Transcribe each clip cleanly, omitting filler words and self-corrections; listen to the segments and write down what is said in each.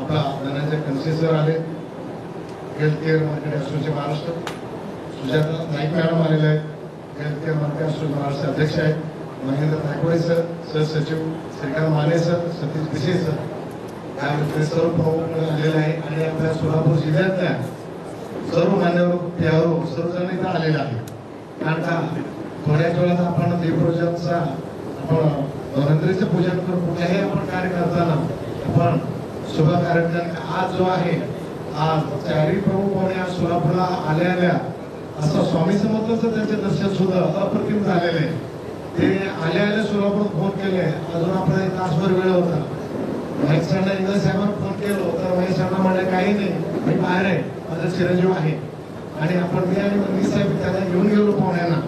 आपला धनंजय कनसे सर आले, health care market association Maharashtra, Sujata Naik madam आलेले आहेत, health care market association Maharashtra अध्यक्ष आहेत, महेंद्र नागवडे सर, सहसचिव श्रीकांत माने सर, सतीश पिशे सर, त्यामध्ये सर्व प्रमुख आलेले आहे आणि आपल्या सोलापूर जिल्ह्यातल्या सर्व मान्यवर प्यारो सर्वजण इथं आलेले आहे. कारण का थोड्याच वेळात आपण देवपूजनचा आपण धन्वंतरीचं पूजन करू, कुठल्याही आपण कार्य करताना आपण शुभ कार्यक्रम आज जो आहे, आज चारही प्रमुख पाहुणे आज सोलापूरला आल्या असं स्वामी समर्थांचं त्यांचे दर्शन सुद्धा अप्रतिम झालेले आहे. ते आल्या सोलापूर फोन केले, अजून आपला तासभर वेळ होता. महेश सरांना इंग्रज साहेबांना फोन केलो तर महेश सरांना म्हणले काही नाही, मी बाहेर आहे, माझा चिरंजीव आहे. आणि आपण मी आणि मी साहेब त्याला घेऊन गेलो पाहुण्यांना.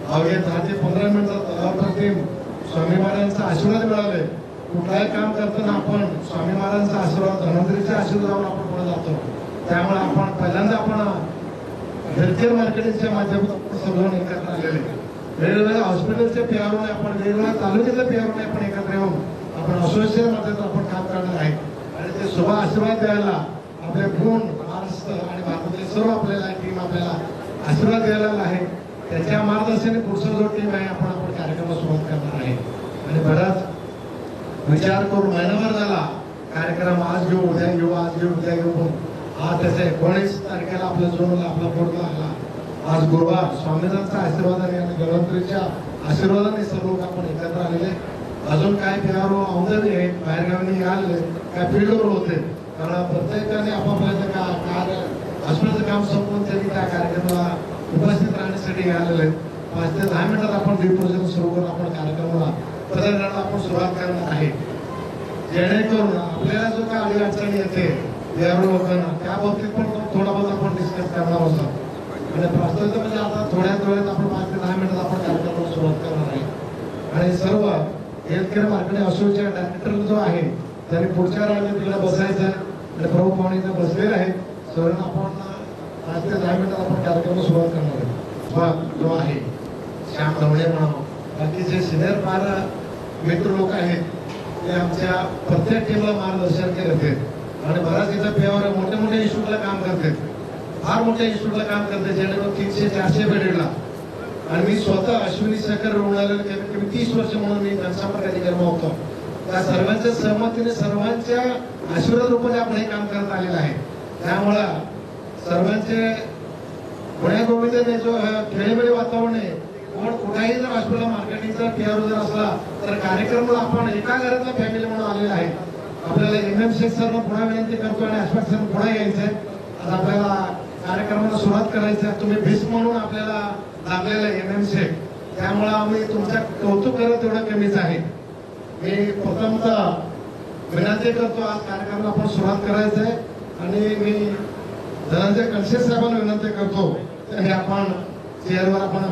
अवघ्या 10 ते 15 मिनिटात अप्रतिम स्वामी महाराजांचा आशीर्वाद मिळाले. कुठलाही काम करताना आपण स्वामी महाराजांचा आशीर्वाद, धन्वंतरीच्या आशीर्वादावर आपण पुढे जातो. त्यामुळे आपण पहिल्यांदा आपण हेल्थकेअर मार्केटिंगच्या माध्यमातून सर्वजण एकत्र आलेले, वेगवेगळ्या हॉस्पिटलच्या पेअरोने आपण, वेगवेगळ्या तालुक्यातल्या पेअरोने आपण एकत्र येऊन आपण असोसिएशन माध्यमातून आपण काम करणार आहे. आणि ते शुभ आशीर्वाद द्यायला आपले गुण महाराष्ट्र आणि भारतातले सर्व आपल्याला टीम आपल्याला आशीर्वाद द्यायला आहे. त्याच्या मार्गदर्शनाने पुढचा जो टीम आहे आपण कार्यक्रमाला सुरुवात करणार आहे. आणि बराच विचार करून महिनाभर झाला कार्यक्रम, आज घेऊ उद्या घेऊ, आज घेऊ उद्या घेऊ. आज त्याच्या 19 तारखेला आपल्या जोनला आपला बोर्ड लागला. आज गुरुवार स्वामींचा आशीर्वादाने आणि धन्वंतरीच्या आशीर्वादाने सर्व लोक आपण एकत्र आलेले. अजून काय पेअरो औंधळी आहे, बाहेरगावांनी आले, काय फील्डवर होते, कारण प्रत्येकाने आपापल्या कार्य हॉस्पिटलचं काम संपवून त्यांनी त्या कार्यक्रमाला उपस्थित राहण्यासाठी आलेले आहेत. 5 ते 10 मिनिटात आपण दीपपूजन सुरू करून आपण कार्यक्रमाला पदग्रहणाला आपण सुरुवात करणार आहे. जेणेकरून आपल्याला जो काय अडी अडचणी येते पेअरो लोकांना त्या बाबतीत पण थोडा बहुत आपण डिस्कस करणार होतो. आणि प्रस्तावित म्हणजे आता थोड्याच वेळेत आपण 5 ते 10 मिनिटात आपण कार्यक्रमाला सुरुवात करणार आहे. आणि सर्व हेल्थकेअर मार्केटिंग असोसिएशन डायरेक्टर जो आहे त्यांनी पुढच्या राज्यात तिकडे बसायचं आहे आणि प्रमुख पाहुणे इथं बसलेले आहेत. सर्वांना आपण 5 ते 10 मिनिटात आपण कार्यक्रमाला सुरुवात करणार आहे. जो आहे श्याम ढवळे म्हणून, बाकीचे सिनियर फार मित्र लोक आहेत ते आमच्या प्रत्येक टीमला मार्गदर्शन करते आणि बराच इथं पेवर मोठ्या मोठ्या इन्स्टिट्यूटला काम करते, फार मोठ्या इन्स्टिट्यूटला काम करते, जेणेकरून 300-400 बेडेडला. आणि मी स्वतः अश्विनी सहकारी रुग्णालयाला कमीत कमी 30 वर्ष म्हणून मी जनसंपर्क अधिकारी होतो. त्या सर्वांच्या सहमतीने सर्वांच्या आशीर्वाद रूपाने आपण हे काम करत आलेलं आहे. त्यामुळं सर्वांचे गुण्यागोविंदाने जो खेळीमेळी वातावरण आहे, पण कुठेही जर हॉस्पिटल मार्केटिंगचा पेअरो जर असला तर कार्यक्रमाला आपण एका घरातला फॅमिली म्हणून आलेला आहे. आपल्याला MM शेख सरला पुन्हा विनंती करतो आणि आसपास सर पुन्हा यायचंय. आज आपल्याला कार्यक्रमाला सुरुवात करायची आहे. तुम्ही भीस म्हणून आपल्याला लागलेलं आहे MM शेख, त्यामुळे आम्ही तुमच्या कौतुक करत एवढं कमीच आहे. मी प्रथमतः विनंती करतो आज कार्यक्रमाला आपण सुरुवात करायचं आहे आणि मी धनंजय कनसे साहेबांना विनंती करतो त्यांनी आपण चेअरवर आपण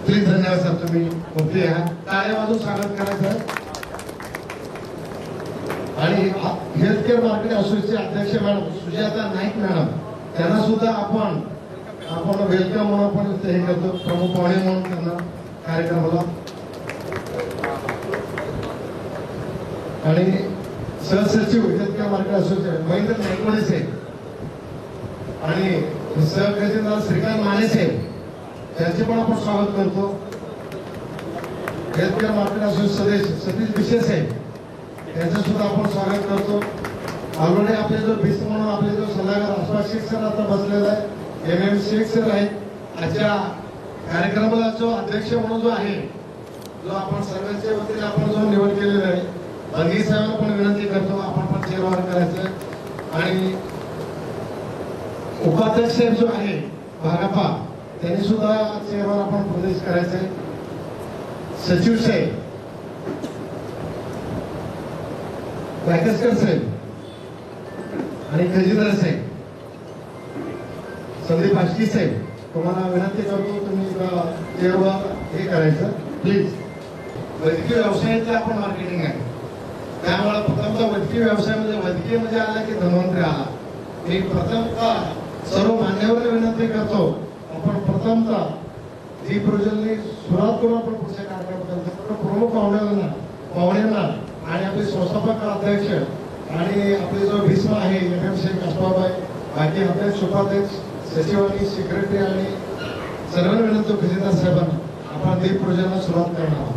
प्लीज. धन्यवाद सर, तुम्ही मोठे आहात, टाळ्या वाजून स्वागत करायचं. आणि हेल्थकेअर मार्केट असोसिएशनचे अध्यक्ष मॅडम सुजाता नाईक मॅडम, त्यांना सुद्धा आपण वेलकम म्हणून आपण हे करतो, प्रमुख पाहुणे म्हणून त्यांना कार्यक्रमाला. आणि सहसचिव healthcare market association Mahendra Nagawade साहेब आणि सहखजिनदार श्रीकांत माने साहेब, त्यांचे पण आपण स्वागत करतो. हेल्थकेअर मार्केट असोसिएशन सदस्य सतीश पिशे साहेब, त्यांचं सुद्धा आपण स्वागत करतो. ऑलरेडी आपले जो बीस म्हणून आपले जो सल्लागार आसपास शेख सर आता बसलेला आहे, MM शेख सर आहेत. आजच्या कार्यक्रमाला जो अध्यक्ष म्हणून जो आहे, जो आपण सर्वांच्या वतीने आपण जो निवड केलेला आहे, बंगी साहेबांना पण विनंती करतो आपण पण चेअरवर करायचं. आणि उपाध्यक्ष जो आहे भागापा, त्यांनी सुद्धा चेअरवर आपण प्रदेश करायचंय. सचिव साहेब वायकसकर साहेब आणि खजिनदार साहेब संदीप आष्टी साहेब, तुम्हाला विनंती करतो तुम्ही चेअरवर हे करायचं प्लीज. वैद्यकीय व्यवसायातले आपण मार्केटिंग आहे, त्यामुळे प्रथमतः वैद्यकीय व्यवसायामध्ये वैद्यकीय म्हणजे आला की धन्वंतरी आला. मी प्रथमतः सर्व मान्यवरांना विनंती करतो आपण प्रथमतः दीपपूजननी सुरुवात करून आपण पुढच्या कार्यक्रम प्रमुख पाहुण्यांना आणि आपले संस्थापक अध्यक्ष आणि आपले जो भीष्म आहे FM शेख अशफाबाई, बाकी आपल्या उपाध्यक्ष, सचिवांनी, सेक्रेटरी आणि सर्वांना विनंती खजिनदार साहेबांना आपण दीप पूजनाला सुरुवात करणार आहोत.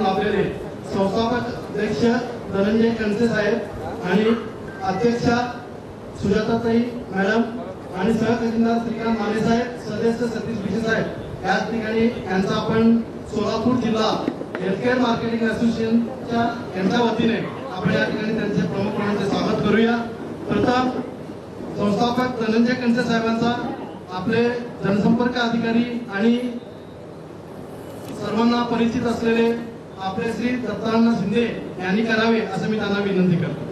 लाभलेले संस्थापक अध्यक्ष धनंजय कणसे साहेब आणि अध्यक्षा सुजाताताई मॅडम आणि सहखजिनदार श्रीकांत माने साहेब, सदस्य सतीश भिसे साहेब या ठिकाणी यांचा आपण सोलापूर जिल्हा हेल्थकेअर मार्केटिंग असोसिएशनच्या यांच्या वतीने आपण या ठिकाणी त्यांचे प्रमुख म्हणून स्वागत करूया. प्रथम संस्थापक धनंजय कणसे साहेबांचा आपले जनसंपर्क अधिकारी आणि सर्वांना परिचित असलेले आपले श्री दत्तांना शिंदे यांनी करावे असं मी त्यांना विनंती करतो.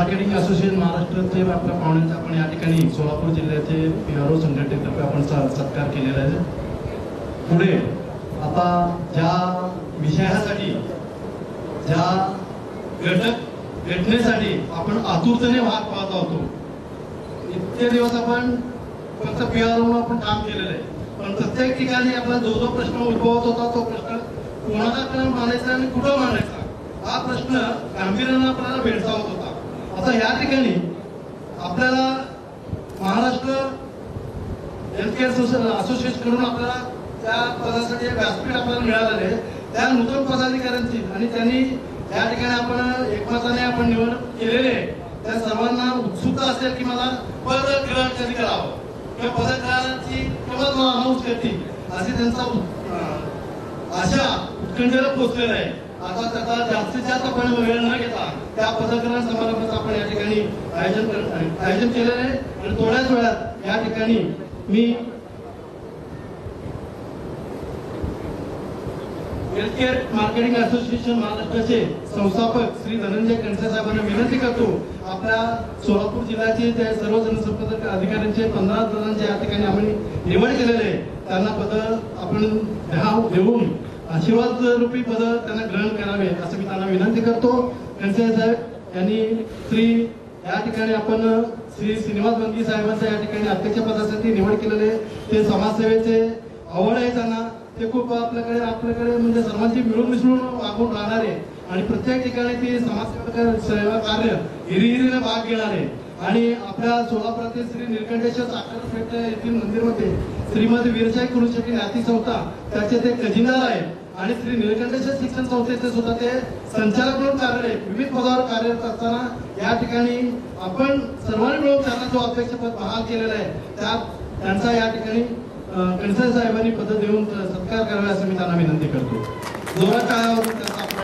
मार्केटिंग असोसिएशन महाराष्ट्राचे आपल्या पाहुण्यांचा आपण या ठिकाणी सोलापूर जिल्ह्याचे PRO संघटनेतर्फे आपण सत्कार केलेला आहे. पुढे आता ज्या विषयासाठी ज्या घटनेसाठी आपण आतुरतेने वाट पाहत होतो, इतके दिवस आपण फक्त PRO आपण काम केलेलं आहे, पण प्रत्येक ठिकाणी आपला जो प्रश्न उद्भवत होता तो प्रश्न कोणाकडे मांडायचा आणि कुठं मांडायचा हा प्रश्न गांभीर्याने आपल्याला भेडसावत होता. आता या ठिकाणी आपल्याला महाराष्ट्र हेल्थकेअर असोसिएशन कडून आपल्याला त्या पदासाठी व्यासपीठ आपल्याला मिळालेले आहे. त्या नूतन पदाधिकाऱ्यांची आणि त्यांनी या ठिकाणी आपण एकमताने आपण निवड केलेले आहे. त्या सर्वांना उत्सुकता असेल की मला पदग्रहण कधी करावं किंवा पदग्रहणाची केव्हा मला अनाऊन्स करतील असे त्यांचा आशा उत्कंठेला पोहोचलेला आहे. आता त्याचा जास्तीत जास्त आपण वेळ न घेता त्या पदग्रहण समारंभाचं आपण या ठिकाणी आयोजन केलेलं आहे. आणि थोड्याच वेळात या ठिकाणी मी हेल्थकेअर मार्केटिंग असोसिएशन महाराष्ट्राचे संस्थापक श्री धनंजय कणसे साहेबांना विनंती करतो, आपल्या सोलापूर जिल्ह्याचे त्या सर्व जनसंपर्क अधिकाऱ्यांचे 15 जणांचे या ठिकाणी आम्ही निवड केलेले आहे. त्यांना पद आपण देऊन आशीर्वाद रूपी पद त्यांना ग्रहण करावे असं मी त्यांना विनंती करतो. कणसे साहेब यांनी या ठिकाणी आपण श्री श्रीनिवास बंगी साहेबांच्या या ठिकाणी अध्यक्ष पदासाठी निवड केलेले. ते समाजसेवेचे आवड आहे त्यांना, ते खूप आपल्याकडे म्हणजे सर्वांची मिळून मिसळून वागून राहणारे आणि प्रत्येक ठिकाणी ते सेवा कार्य हिरीने भाग घेणारे. आणि आपल्या सोलापुरातील श्री निळकंठेश्वर साखरपेठ येथील मंदिरमध्ये श्रीमती वीरशाही कुरुशेट्टी ज्ञाती संस्था त्याचे ते खजिनदार आहेत. आणि श्री निळकंठेश्वर शिक्षण संस्थेचे सुद्धा ते संचालक म्हणून कार्यरत, विविध पदावर कार्यरत असताना या ठिकाणी आपण सर्वांनी मिळून त्यांना जो अध्यक्षपद बहाल केलेला आहे त्यांचा या ठिकाणी कणसे साहेबांनी पद देऊन सत्कार करावा असं मी त्यांना विनंती करतो. जोरात टाळ्या त्याचा आपण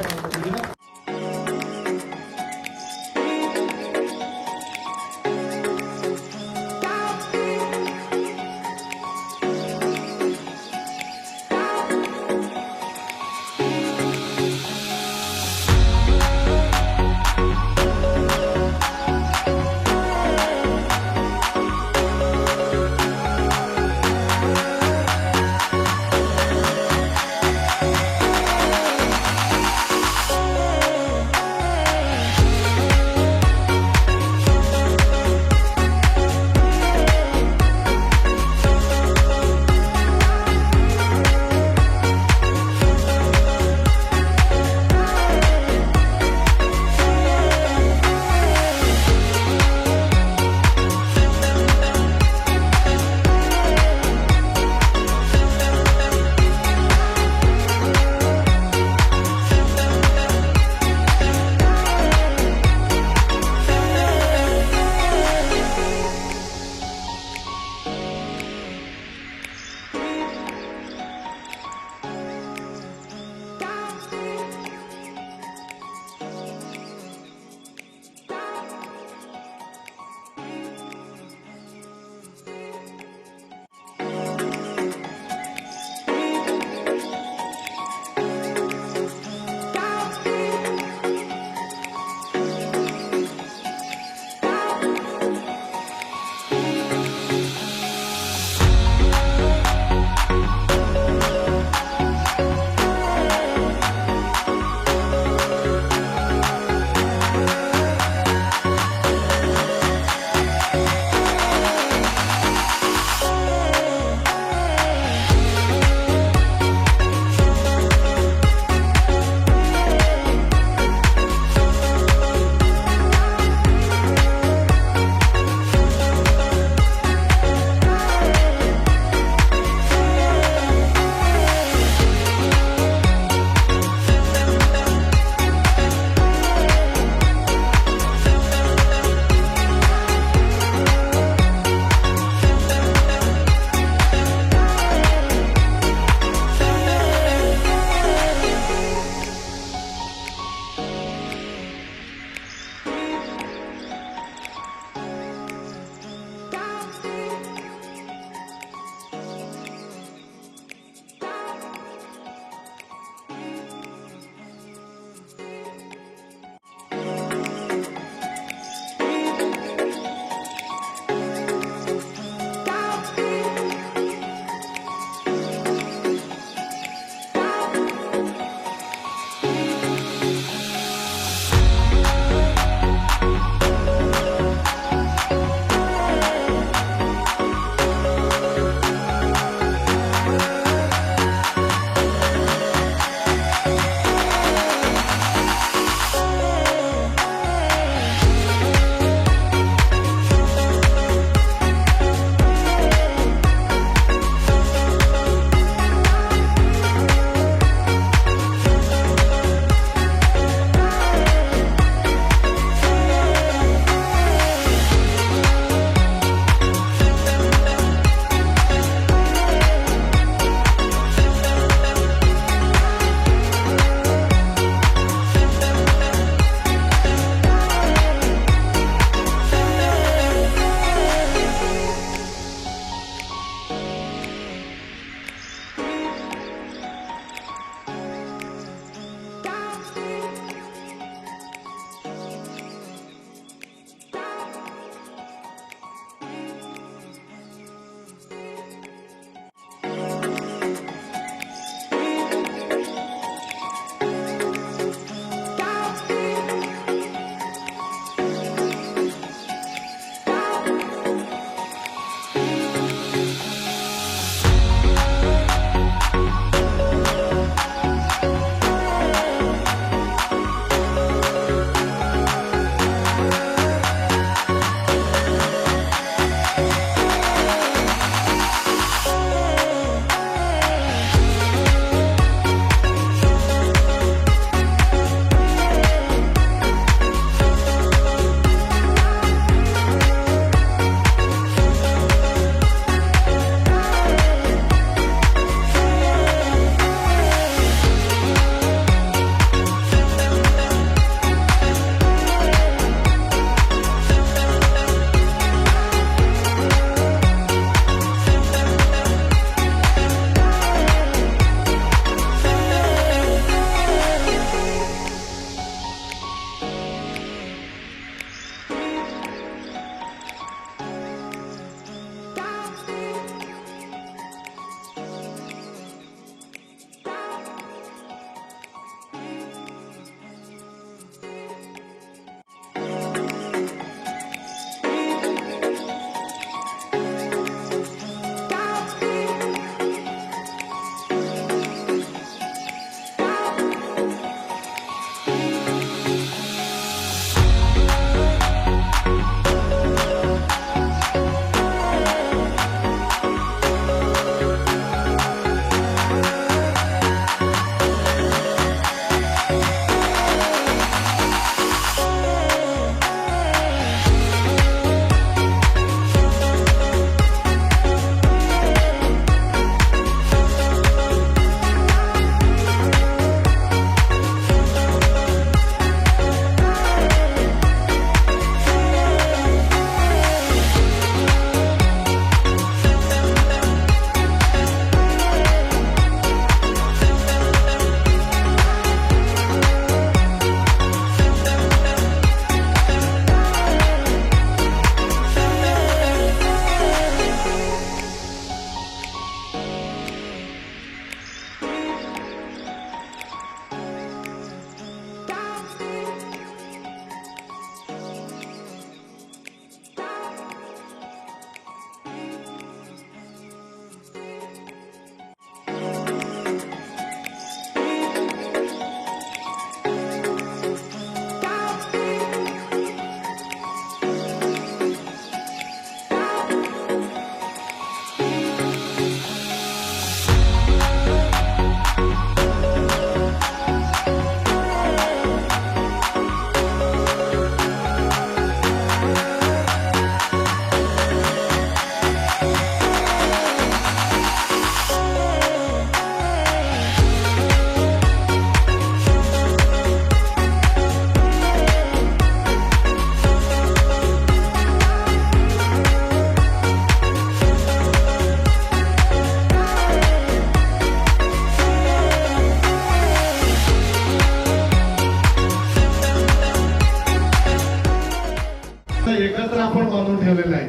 एकत्र आपण बांधून ठेवलेलं आहे.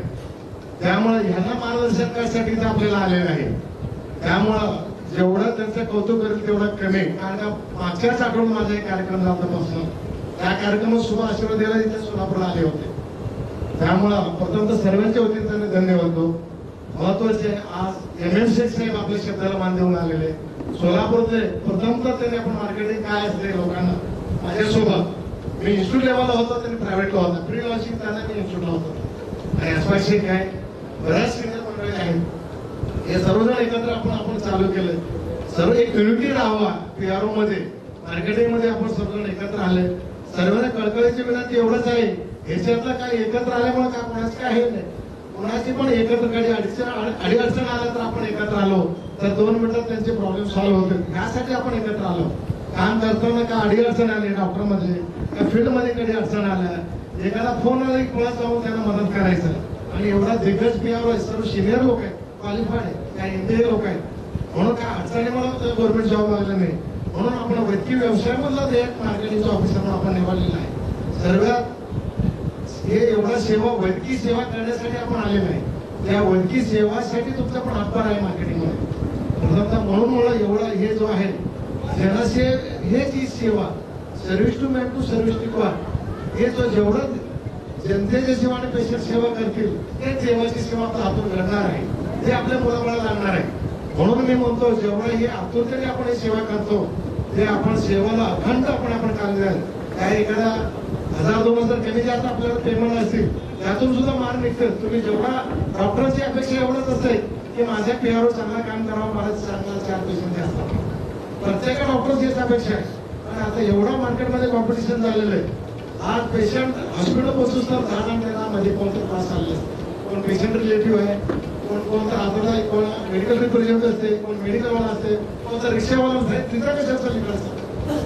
त्यामुळे ह्यांना मार्गदर्शन करण्यासाठी ते आपल्याला आलेलं आहे. त्यामुळं जेवढं त्यांचं कौतुक करेल तेवढं कमी. कारण का मागच्याच आठवड्यात माझा एक कार्यक्रम झाला पासून त्या कार्यक्रमात सुद्धा आशीर्वाद द्यायला इथे सोलापूरला आले होते. त्यामुळं प्रथम सर्वांच्या वतीने त्यांनी धन्यवाद देतो. महत्वाचे आज ML साहेब आपल्या शब्दाला मान देऊन आलेले सोलापूरचे प्रथमतः त्यांनी आपण मार्केटिंग काय असते लोकांना माझ्यासोबत मी इन्स्टिट्यूट लेवलला होतो, त्यांनी प्रायव्हेटला होता. प्री लॉन्चिंग त्यांना मी इन्स्टिट्यूटला होतो आणि अस्पाक्षी काय बऱ्याच सिनियर मंडळी आहेत. हे सर्वजण एकत्र आपण चालू केलं. सर्व एक युनिटी राहावा. PRO मध्ये मार्केटिंग मध्ये आपण सर्वजण एकत्र आले. सर्वांना कळकळीची विनंती एवढंच आहे, ह्याच्यातलं काय एकत्र आल्यामुळे काय कोणाचं काय हे नाही. कोणाची पण एकत्र काही अडचण आलं तर आपण एकत्र आलो तर 2 मिनिटात त्यांचे प्रॉब्लेम सॉल्व्ह होते. यासाठी आपण एकत्र आलो. काम करताना काय अडचण आली डॉक्टर मध्ये त्या फील्ड मध्ये कधी अडचण आल्या एखादा फोन आला की कोणा जाऊन त्यांना मदत करायचं. आणि एवढा दिग्गज PRO आहे, सर्व सिनियर लोक आहेत, क्वालिफाईड आहे, काय इंटेलिजंट लोक आहेत. म्हणून काय अडचणी मला गव्हर्नमेंट जॉब लागला नाही. म्हणून आपण वैद्यकीय व्यवसायामधला ते मार्केटिंगचा ऑफिसर म्हणून आपण निवडलेला आहे. सर्वात हे एवढा सेवा वैद्यकीय सेवा करण्यासाठी आपण आलेलो आहे. त्या वैद्यकीय सेवासाठी तुमचा पण हातभार आहे मार्केटिंग मध्ये. म्हणून मला एवढा हे जो आहे जनसेवा हे जी सेवा service to man to service to God हे जो जेवढं जनतेची सेवा आणि पेशंट सेवा करतील ते देवाची सेवा आपल्या हातून घडणार आहे. ते आपल्या मुलाबाळाला लागणार आहे. म्हणून मी म्हणतो जेवढं हे आतुरतेने आपण ही सेवा करतो ते आपण सेवाला अखंड आपण काल द्याल. काय एखादा 1000-2000 कमी जास्त आपल्याला पेमेंट असतील त्यातून सुद्धा मार्ग निघतात. तुम्ही जेवढा डॉक्टरची अपेक्षा एवढंच असते की माझ्या PRO चांगला काम करावं, मला चांगला 4 पेशंट असतात. प्रत्येक डॉक्टरची अपेक्षा आहे. पण आता एवढा मार्केटमध्ये कॉम्पिटिशन झालेलं आहे. आज पेशंट हॉस्पिटल पोहोचूच तर 10 मिनिटांमध्ये कोणतं त्रास चालले, कोण पेशंट रिलेटिव्ह आहे, कोणता आपल्याला कोण मेडिकल रिप्रेझेंटेटिव्ह असते, कोण मेडिकलवाला असते, कोणता रिक्षावाला असते. तिथं कशाचं लिहिलं असतं.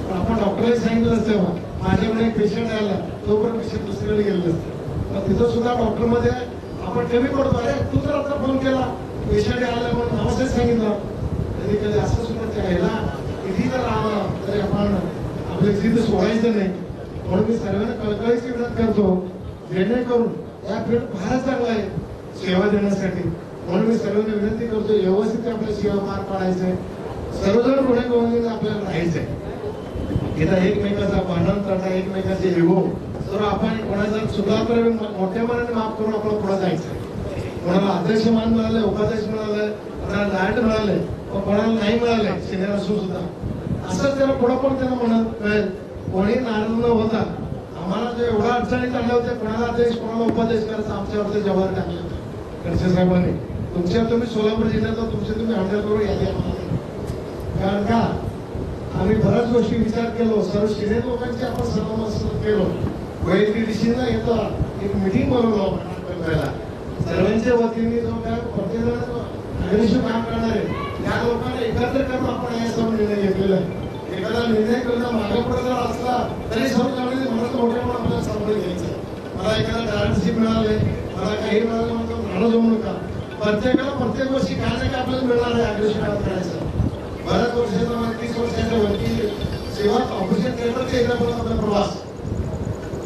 पण आपण डॉक्टरला सांगितलं असतं माझ्याकडे एक पेशंट आला तोपर्यंत पेशंट दुसरीकडे गेलेलं असतं. मग तिथं सुद्धा डॉक्टर मध्ये आपण कमी पडतो. अरे तू तर आता फोन केला पेशंट आला म्हणून नावासाठी सांगितलं. कधी कधी असं सुद्धा त्याला किती जर आलं तरी आपण आपल्या जिद्द सोडायचं नाही. म्हणून मी सर्वांना कळकळीची विनंती करतो जेणेकरून या फील्ड फारच चांगला आहे सेवा देण्यासाठी. म्हणून मी सर्वांना विनंती करतो व्यवस्थित आपल्या सेवा पार पाडायचंय. सर्वजण पुढे गोविंद आपल्याला राहायचंय. इथं एकमेकाचा भांडण करता एकमेकाचे इगो तर आपण कोणाचा सुद्धा मोठ्या मनाने माफ करून आपण पुढे जायचं. कोणाला अध्यक्ष मान मिळाले, उपाध्यक्ष मिळाले, कोणाला लाट मिळाले, कोणाला नाही मिळाले सिनियर असून सुद्धा असंच त्याला पुढे पण त्यांना म्हणत मिळेल. कोणी नाराज न होता आम्हाला जे एवढ्या अडचणीत आणल्या होत्या कोणाला अध्यक्ष कोणाला उपाध्यक्ष करायचं आमच्यावरती जबाबदारी टाकली होती खडसे साहेबांनी. तुम्ही सोलापूर जिल्ह्यात तुम्ही हँडल करून यादी आम्हाला. कारण का आम्ही बऱ्याच गोष्टी विचार केलो. सर्व सिनियर लोकांची आपण सर्व केलो. वैद्यकीय दिशेला येतो एक मिटिंग बोलवलो आपण करायला. सर्वांच्या वतीने जो काय प्रत्येक जण काम करणार आहे त्या लोकांना एकत्र करून आपण या सर्व निर्णय घेतलेला आहे. एखादा निर्णय करणं मागे पुढे जर असला तरी सर्व जणांनी म्हणत मोठ्या म्हणून आपल्याला समजून घ्यायचं. मला एखादा डायरेक्टरशिप मिळाले, मला काही मिळालं म्हणतो राहणं जमू नका. प्रत्येकाला प्रत्येक गोष्टी काय ना काय आपल्याला मिळणार आहे. अग्रेशन करायचं. बऱ्याच वर्षाचा 30 वर्षाच्या वरती सेवा ऑपरेशन थिएटरचा एकदा पण आपला प्रवास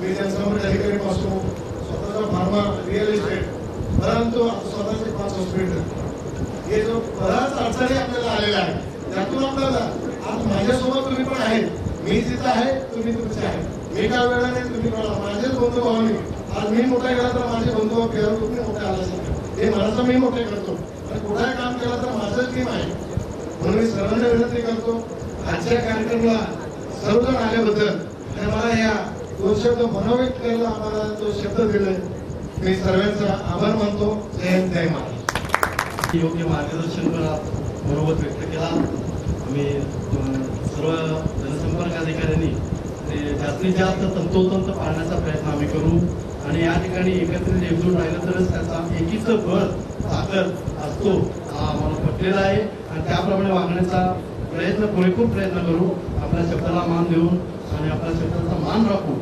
मी त्यांच्यामध्ये अधिकारी पासून स्वतःचा फार्मा रिअल इस्टेट परंतु स्वतःचे 5 हॉस्पिटल हे जो बऱ्याच अडचणी आपल्याला आलेल्या आहेत त्यातून आपल्याला आज माझ्यासोबत तुम्ही पण आहे. मी जिथं आहे तुम्ही तुमचे आहे. मी काय वेळा नाही तुम्ही माझेच बंधू भावानी आज मी मोठा गेला तर माझे बंधू भाऊ फिरायला तुम्ही मोठे आला हे मला मी मोठे करतो आणि कुठे काम केलं तर माझंच टीम आहे. म्हणून मी सर्वांना विनंती करतो आजच्या कार्यक्रमाला सर्वजण आल्याबद्दल आणि मला या 2 शब्द मनोव्यक्त करायला आम्हाला तो शब्द दिले मी सर्वांचा आभार मानतो. जय हिंद जय महाराष्ट्र. योग्य मार्गदर्शन बरोबर व्यक्त केला. आम्ही सर्व जनसंपर्क अधिकाऱ्यांनी ते जास्तीत जास्त तंतोतंत पाळण्याचा प्रयत्न आम्ही करू आणि या ठिकाणी एकत्रित एकजूट राहिलं तरच त्याचा एकीचं बळ ताकद असतो हा आम्हाला पटलेला आहे आणि त्याप्रमाणे वागण्याचा पुरेपूर प्रयत्न करू. आपल्या शब्दाला मान देऊन आणि आपल्या शब्दाचा मान राखू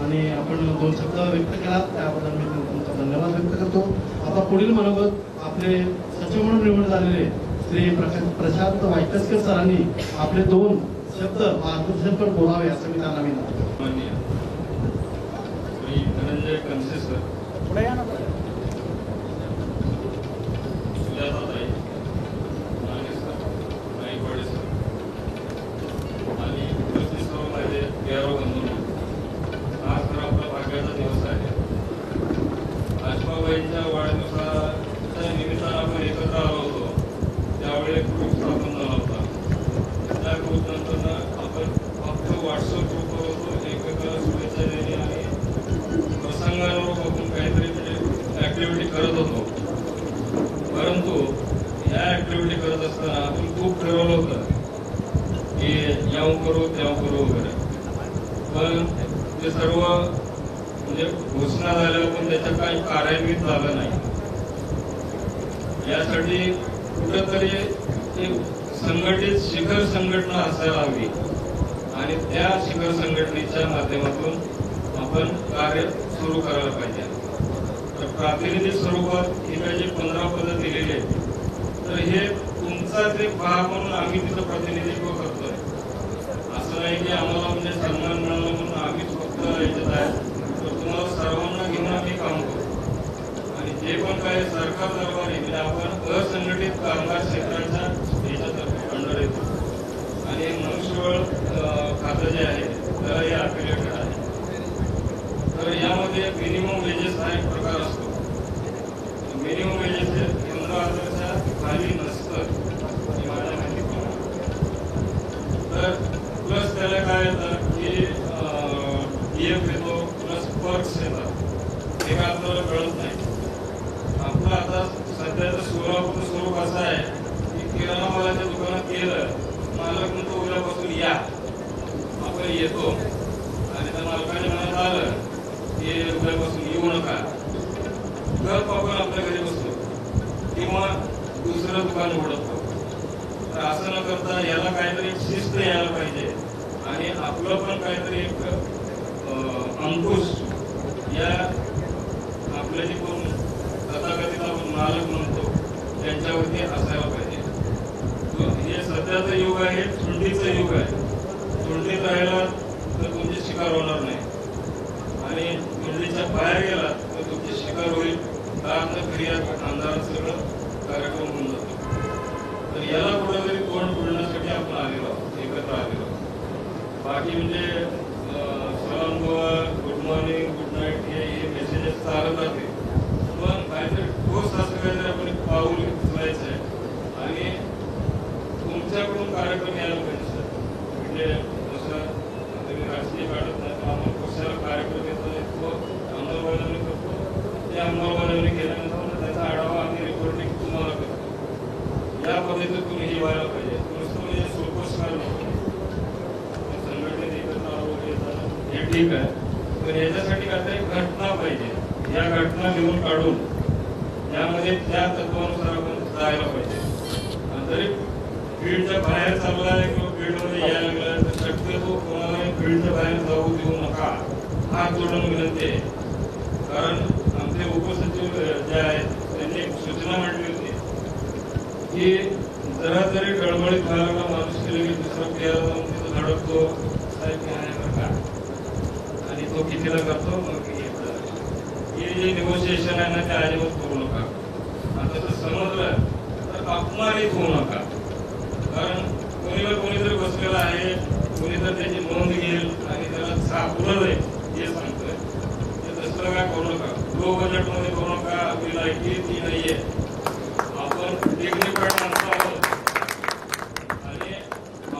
आणि आपण 2 शब्द व्यक्त केला त्याबद्दल मी तुमचा धन्यवाद व्यक्त करतो. आता पुढील मनोगत आपले सचिव म्हणून निवड झालेले श्री प्रशांत वायकसकर सरांनी आपले 2 शब्द मार्गदर्शनपर बोलावे असं मी त्यांना विनंती करतो. धनंजय कनसे सर आबाईंच्या वाढदिवसाच्या निमित्तानं आपण एकत्र आलो होतो त्यावेळी एक ग्रुप स्थापन झाला होता. त्या ग्रुप नंतर आपण फक्त व्हॉट्सअप ग्रुपवर होतो, एकमेकांना शुभेच्छा देणे आणि प्रसंगानुरूप आपण काहीतरी म्हणजे ऍक्टिव्हिटी करत होतो. परंतु या ऍक्टिव्हिटी करत असताना आपण खूप ठरवलं होतं की याव करू त्याव करू वगैरे, पण ते सर्व म्हणजे घोषणा झाल्या पण त्याच्या काही कार्यान्वित झालं नाही. यासाठी कुठंतरी एक संघटित शिखर संघटना असायला हवी आणि त्या शिखर संघटनेच्या माध्यमातून आपण कार्य सुरू करायला पाहिजे. तर प्रातिनिधिक स्वरूपात ही काही 15 पदं दिलेली आहेत, तर हे तुमचाच एक भाग म्हणून आम्ही तिचं प्रतिनिधित्व करतोय. असं नाही की आम्हाला म्हणजे सन्मान मिळाला म्हणून आम्हीच फक्त याच्यात आहे, तर तुम्हाला सर्वांना घेऊन आम्ही काम करू. आणि जे पण काही सरकार दरबारी म्हणजे आपण असंघटित कामगार क्षेत्राच्या याच्यातर्फे अंडर येतो आणि मनुष्यबळ खातं जे आहे त्याला हे अफिलिएटेड आहे. तर यामध्ये मिनिमम वेजेस हा एक प्रकार असतो. मिनिमम वेजेस हे 15,000च्या खाली नसतं ही माझ्या माहितीप्रमाणे. तर प्लस त्याला काय येतं की DF येतो, प्लस पर्क्स येतात. हे काय आपल्याला कळत नाही. आपलं आता सध्याचं सोलापूरचं स्वरूप असं आहे की किराणा मालाच्या दुकानात गेलं, मालक म्हणतो उद्यापासून या, आपण येतो आणि त्या मालकाने मनात आलं की उद्यापासून येऊ नका, गप आपण आपल्या घरी बसतो किंवा दुसरं दुकान उघडतो. तर असं न करता याला काहीतरी शिस्त यायला पाहिजे आणि आपलं पण काहीतरी एक अंकुश या आपले जे कोण तथाकथित आपण मालक म्हणतो त्यांच्यावरती असायला पाहिजे. हे सध्याचं युग आहे, चुंडीचं युग आहे. चुंडीत राहिला तर तुमची शिकार होणार नाही आणि चुंडीच्या बाहेर गेला तर तुमची शिकार होईल. कारण क्रिया अंधारात सगळं कार्यक्रम होऊन जातो. तर याला कुठेतरी तोंड फोडण्यासाठी आपण आलेलो आहोत, एकत्र आलेलो आहोत. बाकी म्हणजे सलाम Goa, good morning, good night हे मेसेजेस चालत राहते, पण काहीतरी ठोस असं काहीतरी आपण पाऊल उचलायचं आहे आणि तुमच्याकडून कार्यक्रम यायला पाहिजे. म्हणजे जसं तुम्ही राजकीय काढत नाही तर आम्हाला कशाला कार्यक्रम येतो अंमलबजावणी करतो, ते अंमलबजावणी केल्यानंतर त्याचा आढावा आम्ही रिपोर्टिंग तुम्हाला करतो. या पद्धतीतून हे व्हायला पाहिजे. नुसतं म्हणजे सोपस्कार नको, संघटनेत एकत्र हे ठीक आहे, पण याच्यासाठी काहीतरी घटना पाहिजे. या घटना घेऊन काढून यामध्ये त्या तत्वानुसार आपण जायला पाहिजे. जरी फील्डच्या बाहेर चाललाय किंवा फील्डमध्ये यायला लागलाय तर शक्यतो कोणालाही फील्डच्या बाहेर जाऊ देऊ नका, हात जोडून विनंती आहे. कारण आमचे उपसचिव जे आहेत त्यांनी एक सूचना म्हटली होती की जरा जरी डळमळीत व्हायला माणूस केले की दुसरा प्लेअर जाऊन तिथं धडकतो, साहेब काय आहे बरं का, आणि तो कितीला करतो मग हे जे निगोशिएशन आहे ना ते अजिबात करू नका. आता जर समजलं तर अपमानित होऊ नका. कारण कोणीला कोणीतरी बसलेला आहे, कोणीतरी त्याची नोंद घेईल आणि त्याला सापडलं जाईल हे सांगतोय. तसलं काय करू नका. लो बजेटमध्ये करू नका. आपली लायकी ती नाहीये. आपण डिग्निफाईड माणसं आहोत आणि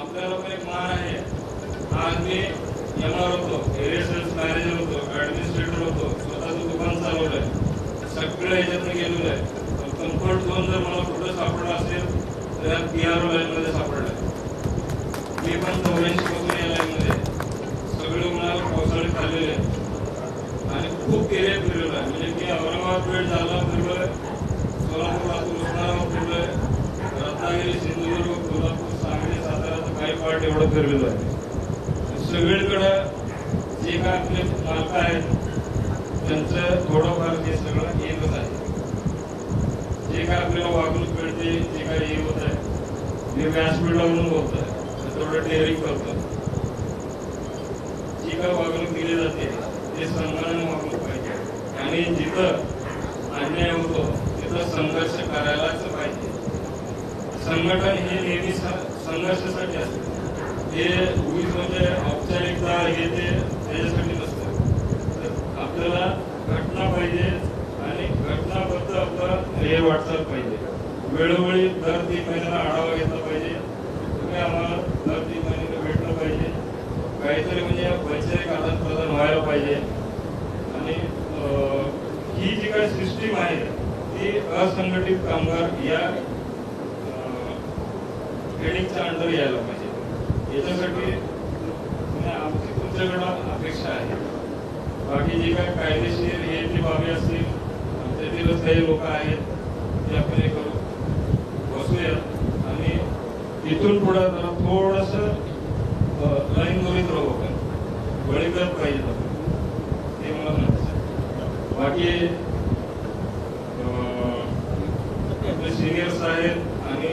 आपल्याला पण एक मान आहे. आज मी MR होतो, एरिया सेल्स मॅनेजर होतो, ऍडमिनिस्ट्रेटर होतो, स्वतःचं दुकान चालवलंय, सगळं याच्यातनं गेलेलं आहे. कम्फर्ट झोन जर मला कुठं सापडला असेल तर या PRO लाईनमध्ये सापडलाय. मी पण 84 पासून या लाईनमध्ये सगळे उन्हाळा पावसाळ्यात खाल्लेले आणि खूप एरिया फिरलेलो आहे. म्हणजे मी औरंगाबाद पेठ जालना फिरलोय, सोलापूर लातूर उस्मानाबाद फिरलोय, रत्नागिरी सिंधुदुर्ग कोल्हापूर सांगली सातारा काही पार्ट एवढं फिरलेलो आहे. सगळीकडं जे काय आपले मालक आहेत त्यांचं थोडंफार हे सगळं येतच आहे. जे काय आपल्याला वागणूक मिळते, जे काय हे होत आहे, मी व्यासपीठावरून बोलतोय, थोडं डेअरिंग करतो. जी काय वागणूक दिली जाते ते सन्मानाने वागणूक पाहिजे आणि जिथं अन्याय होतो तिथं संघर्ष करायलाच पाहिजे. संघटन हे नेहमी संघर्षासाठी असते. हे उगीच म्हणजे औपचारिकता हे ते त्याच्यासाठी नसतं. तर आपल्याला घटना पाहिजे आणि घटना वाटचाल पाहिजे. वेळोवेळी दर 3 महिन्याला आढावा घेतला पाहिजे. तुम्ही आम्हाला दर 3 महिन्याला भेटलं पाहिजे. काहीतरी म्हणजे वैचारिक आदान-प्रदान व्हायला पाहिजे. आणि ही जी काही सिस्टीम आहे ती असंघटित कामगार या हेडिंगच्या अंडर यायला पाहिजे. याच्यासाठी आमची तुमच्याकडं अपेक्षा आहे. बाकी जे काही कायदेशीर हे जी बाबी असतील आमच्यातीलच काही लोक आहेत ते आपण हे करू बसूया आणि इथून पुढे जरा थोडस लाईन दोरीत राहू आपण. बळी करत पाहिजे ते मला म्हणायचं. बाकी आपले सिनियर्स आहेत आणि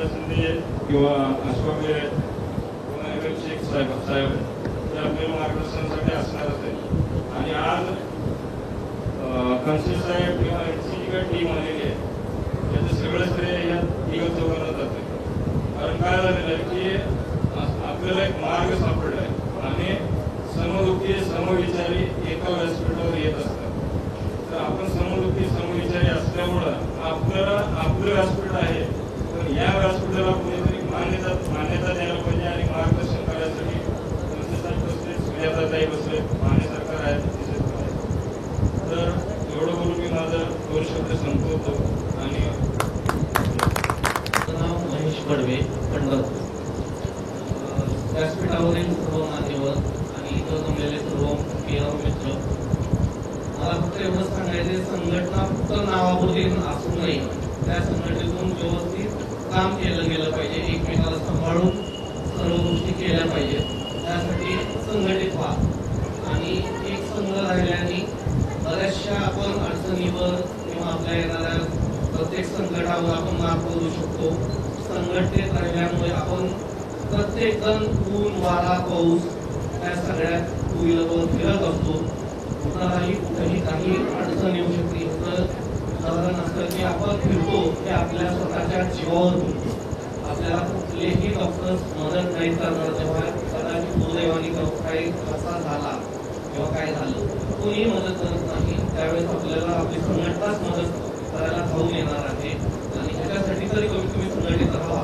शिंदे किंवा अशोक शेख साहेब ते आपल्याला मार्गदर्शनासाठी असणारच आहे. आणि आज कन्सिल साहेब किंवा यांची जी काही टीम आलेली आहे त्याचं सगळं श्रेय या तिघं चौघांना जाते. कारण काय झालेलं आहे की आपल्याला एक मार्ग सापडला आहे आणि समदुखी समविचारी एका व्यासपीठावर येत असतात. तर आपण समदुखी समविचारी असल्यामुळं आपल्याला आपलं व्यासपीठ आहे पण या व्यासपीठाला कुणीतरी मान्यता द्यायला पाहिजे आणि मार्गदर्शन करण्यासाठी साहेब बसले, सुजाताताई बसले, माने सरकार आहेत. तर एवढं बोलून मी माझं 2 शब्द संपवतो. आणि नाव महेश बडवे, पंढरपूर. व्यासपीठावरील सर्व मान्यवर आणि इथं जमलेले सर्व मित्र, मला फक्त एवढं सांगायचे, संघटना फक्त नावापुरती असू नये, त्या संघटनेतून व्यवस्थित काम केलं गेलं पाहिजे. एकमेकाला सांभाळून सर्व गोष्टी केल्या पाहिजेत. त्यासाठी संघटित व्हा. आणि एक संघ राहिल्याने बऱ्याचशा आपण अडचणीवर किंवा आपल्या येणाऱ्या प्रत्येक संकटावर आपण मात करू शकतो. संघटनेत राहिल्यामुळे आपण प्रत्येक जण ऊन वारा पाऊस त्या सगळ्यात टू-व्हीलरवर फिरत असतो. कुणालाही कुठेही काही अडचण येऊ शकते. तर साधारण असतं की आपण फिरतो ते आपल्या स्वतःच्या जीवावर फिरतो. आपल्याला कुठलेही डॉक्टर्स मदत नाही करणार. जेव्हा कदाचित दुर्दैवाने काही असा झाला किंवा काय झालं कोणी मदत करत नाही त्यावेळेस आपल्याला आपली संघटनाच मदत करायला धावून येणार आहे. आणि ह्याच्यासाठी तरी कमीत कमी संघटित राहावा.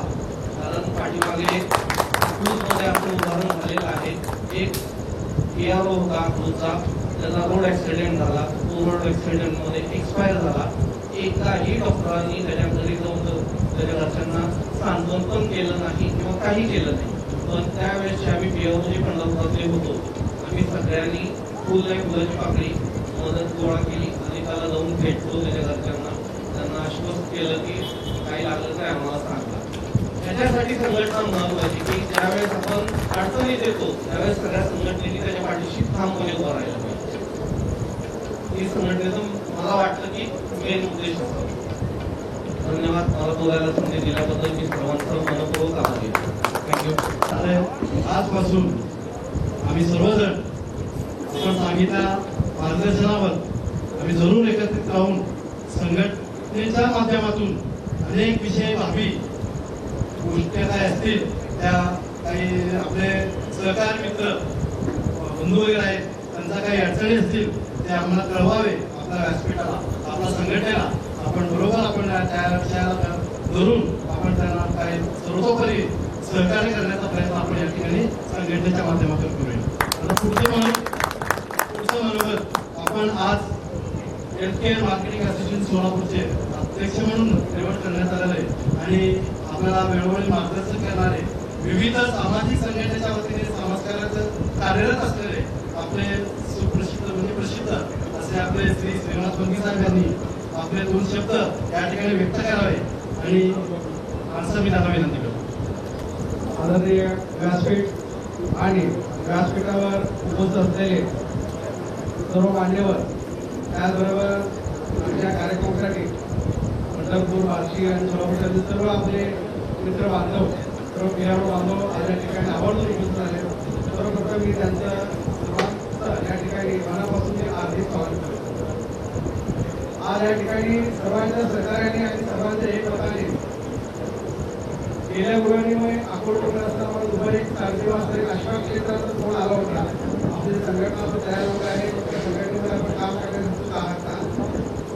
कारण पाठीमागे क्रूजमध्ये आपलं उदाहरण झालेलं आहे. एक PRO होता क्रूजचा, त्याचा रोड ऍक्सिडेंट झाला. तो रोड ऍक्सिडेंटमध्ये एक्सपायर झाला. एकाही डॉक्टरांनी त्याच्या घरी जाऊन त्याच्या घरच्यांना सांत्वन पण केलं नाही किंवा काही केलं नाही. पण त्यावेळेस आम्ही PRO पंढरपुरातले होतो. आम्ही सगळ्यांनी फुलाची पाकळी मदत गोळा केली आणि त्याला जाऊन भेटलो त्याच्या घरच्यांना. त्यांना आश्वस्त केलं की काही लागलं काय आम्हाला सांगा. त्याच्यासाठी संघटना महत्वाची की ज्यावेळेस आपण अडचणीत येतो त्यावेळेस सगळ्या संघटनेने त्याच्या पाठीशी ठामपणे उभं राहायला पाहिजे. ही संघटनेचं मला वाटतं की मेन उद्देश असतो. धन्यवाद. मला बोलायला संधी दिल्याबद्दल मी सर्वांचं मनपूर्वक आभारी आहे. थँक्यू. आजपासून आम्ही सर्वजण आपण सांगितल्या मार्गदर्शनावर आम्ही जरूर एकत्रित राहून संघटनेच्या माध्यमातून अनेक विषय भावी गोष्टी काय असतील त्या काही आपले सहकारी मित्र बंधू वगैरे आहेत त्यांच्या काही अडचणी असतील ते आम्हाला कळवावे. आपल्या व्यासपीठाला आपल्या संघटनेला आपण बरोबर आपण त्या विषयाला धरून आपण त्यांना काही सर्वतोपरी सहकार्य करण्याचा प्रयत्न आपण या ठिकाणी संघटनेच्या माध्यमातून करूया. आता पुढचं मनोगत आपण आज हेल्थकेअर मार्केटिंग असोसिएशन सोलापूरचे अध्यक्ष म्हणून निवड करण्यात आलेलं आहे. आणि आपल्याला वेळोवेळी मार्गदर्शन करणारे विविध सामाजिक संघटनेच्या वतीने समाजकार्याचं कार्यरत असलेले आपले सुप्रसिद्ध म्हणजे प्रसिद्ध असे आपले श्री श्रीनाथ बंगी साहेब यांनी आपले 2 शब्द या ठिकाणी व्यक्त करावे आणि माणसं मी त्यांना विनंती करतो. आदरणीय व्यासपीठ आणि व्यासपीठावर उपस्थित असलेले सर्व मान्यवर, त्याचबरोबर आमच्या कार्यक्रमासाठी पंढरपूर, बार्शी आणि सोलापूरचे सर्व आपले मित्र बांधव, सर्व PRO बांधव आज या ठिकाणी आवर्जून उपस्थित झाले. सर्वप्रथम मी त्यांचं सर्वांचं या ठिकाणी मनापासून मी हार्दिक स्वागत करतो. आज या ठिकाणी सर्वांच्या सहकार्याने आणि सर्वांच्या एकमताने गेल्या गुरुवारीमुळे अकोट असताना दुपारी 4:30 वाजता अशा क्षेत्राचा फोन आला होता. आपली संघटना आपण तयार होत आहे, त्या संघटनेमध्ये आपण काम करण्यास उत्सुक आहात का?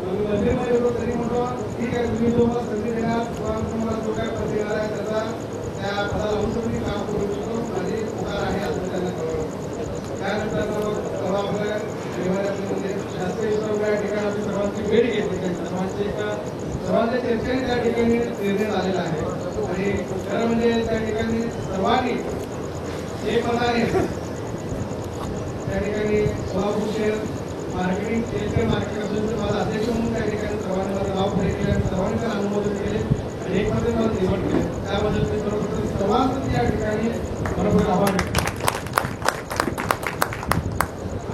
मंदिरमध्ये होतो तरी म्हणतो ठीक आहे, तुम्ही जो मला संधी देणार किंवा तुम्हाला जो काय पद देणार आहे त्याचा त्या पदाला लावून मी काम करू शकतो. माझी पुकार आहे असं त्यांना कळवलं. त्यानंतर परवा आपल्या रविवारी शास्त्रीय सर्व या ठिकाणी आपली सर्वांची भेट घेतली. सर्वांच्या चर्चेने त्या ठिकाणी निर्णय झालेला आहे आणि खरं म्हणजे त्या ठिकाणी सर्वांनी एकमताने त्या ठिकाणी सोलापूर शहर मार्केटिंग असोसिएशनचे माझा अध्यक्ष म्हणून त्या ठिकाणी सर्वांनी मला नाव पुढे केले आणि सर्वांनी त्याला अनुमोदन केले आणि एकमध्ये मला निवड केले. त्याबद्दल मी सर्वप्रथम सर्वांचं त्या ठिकाणी बरोबर आभार व्यक्त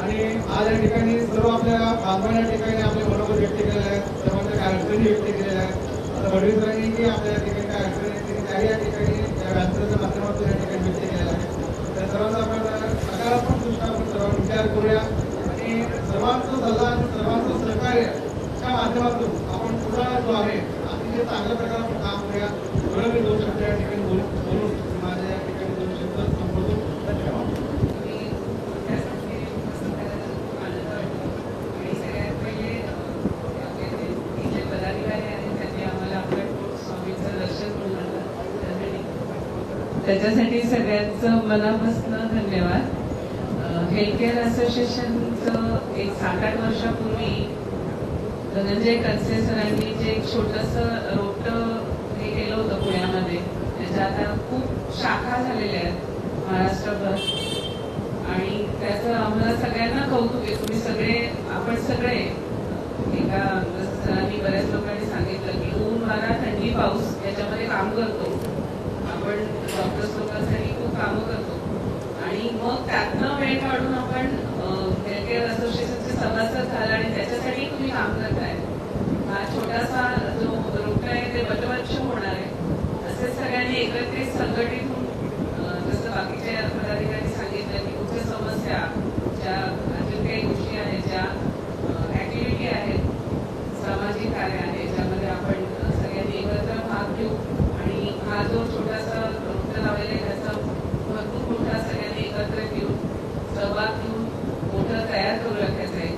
आणि आज या ठिकाणी सर्व आपल्या बांधवांच्या ठिकाणी आपले मनोगत व्यक्त केलेले आहेत, सर्वांच्या काय अडचणी व्यक्त केलेल्या आहेत. आता वडीलरांनी की आपल्या ठिकाणी काय अडचणी आहेत त्याही या ठिकाणी या व्यासपीठाच्या माध्यमातून या ठिकाणी व्यक्त केलेल्या आहेत. त्या सर्वांचा आपण सकारात्मक दृष्ट्या आपण सर्वांनी विचार करूया आणि सर्वांचा सल्ला आणि सर्वांचं सहकार्याच्या माध्यमातून आपण पुढा जो आहे अतिशय चांगल्या प्रकारे आपण काम करूया. एवढं मी 2 शब्द या ठिकाणी बोलून माझ्या या ठिकाणी 2 शब्द संबोधून धन्यवाद. त्याच्यासाठी सगळ्यांचं मनापासून धन्यवाद. हेल्थकेअर असोसिएशनचं एक 7-8 वर्षापूर्वी धनंजय कणसे सरांनी जे एक छोटंसं रोपटं हे केलं होतं पुण्यामध्ये, त्याच्या आता खूप शाखा झालेल्या आहेत महाराष्ट्रभर आणि त्याचं आम्हाला सगळ्यांना कौतुक आहे. तुम्ही सगळे आपण सगळे एका सरांनी बऱ्याच लोकांनी सांगितलं की ऊन वारा थंडी पाऊस याच्यामध्ये काम करतो आपण, डॉक्टर्स लोकांसाठी खूप कामं करतो आणि मग त्यातनं वेळ काढून आपण हेल्थकेअर असोसिएशनचे सभासद झाला आणि त्याच्यासाठी तुम्ही काम करताय. हा छोटासा जो रोपटा आहे ते वटवृक्ष होणार आहे. असे सगळ्यांनी एकत्रित संघटित होऊन जसं बाकीच्या पदाधिकाऱ्यांनी सांगितलं की कुठच्या समस्या ज्या अजून काही गोष्टी आहेत, ज्या ऍक्टिव्हिटी आहेत, सामाजिक कार्य आहे ज्यामध्ये आपण सगळ्यांनी एकत्र भाग घेऊ आणि हा जो छोटासा रोपटा लावलेला आहे त्याचा भरपूर मोठा सगळ्यांनी एकत्र घेऊन सहभाग घेऊन मोठं तयार करू रखायचं आहे.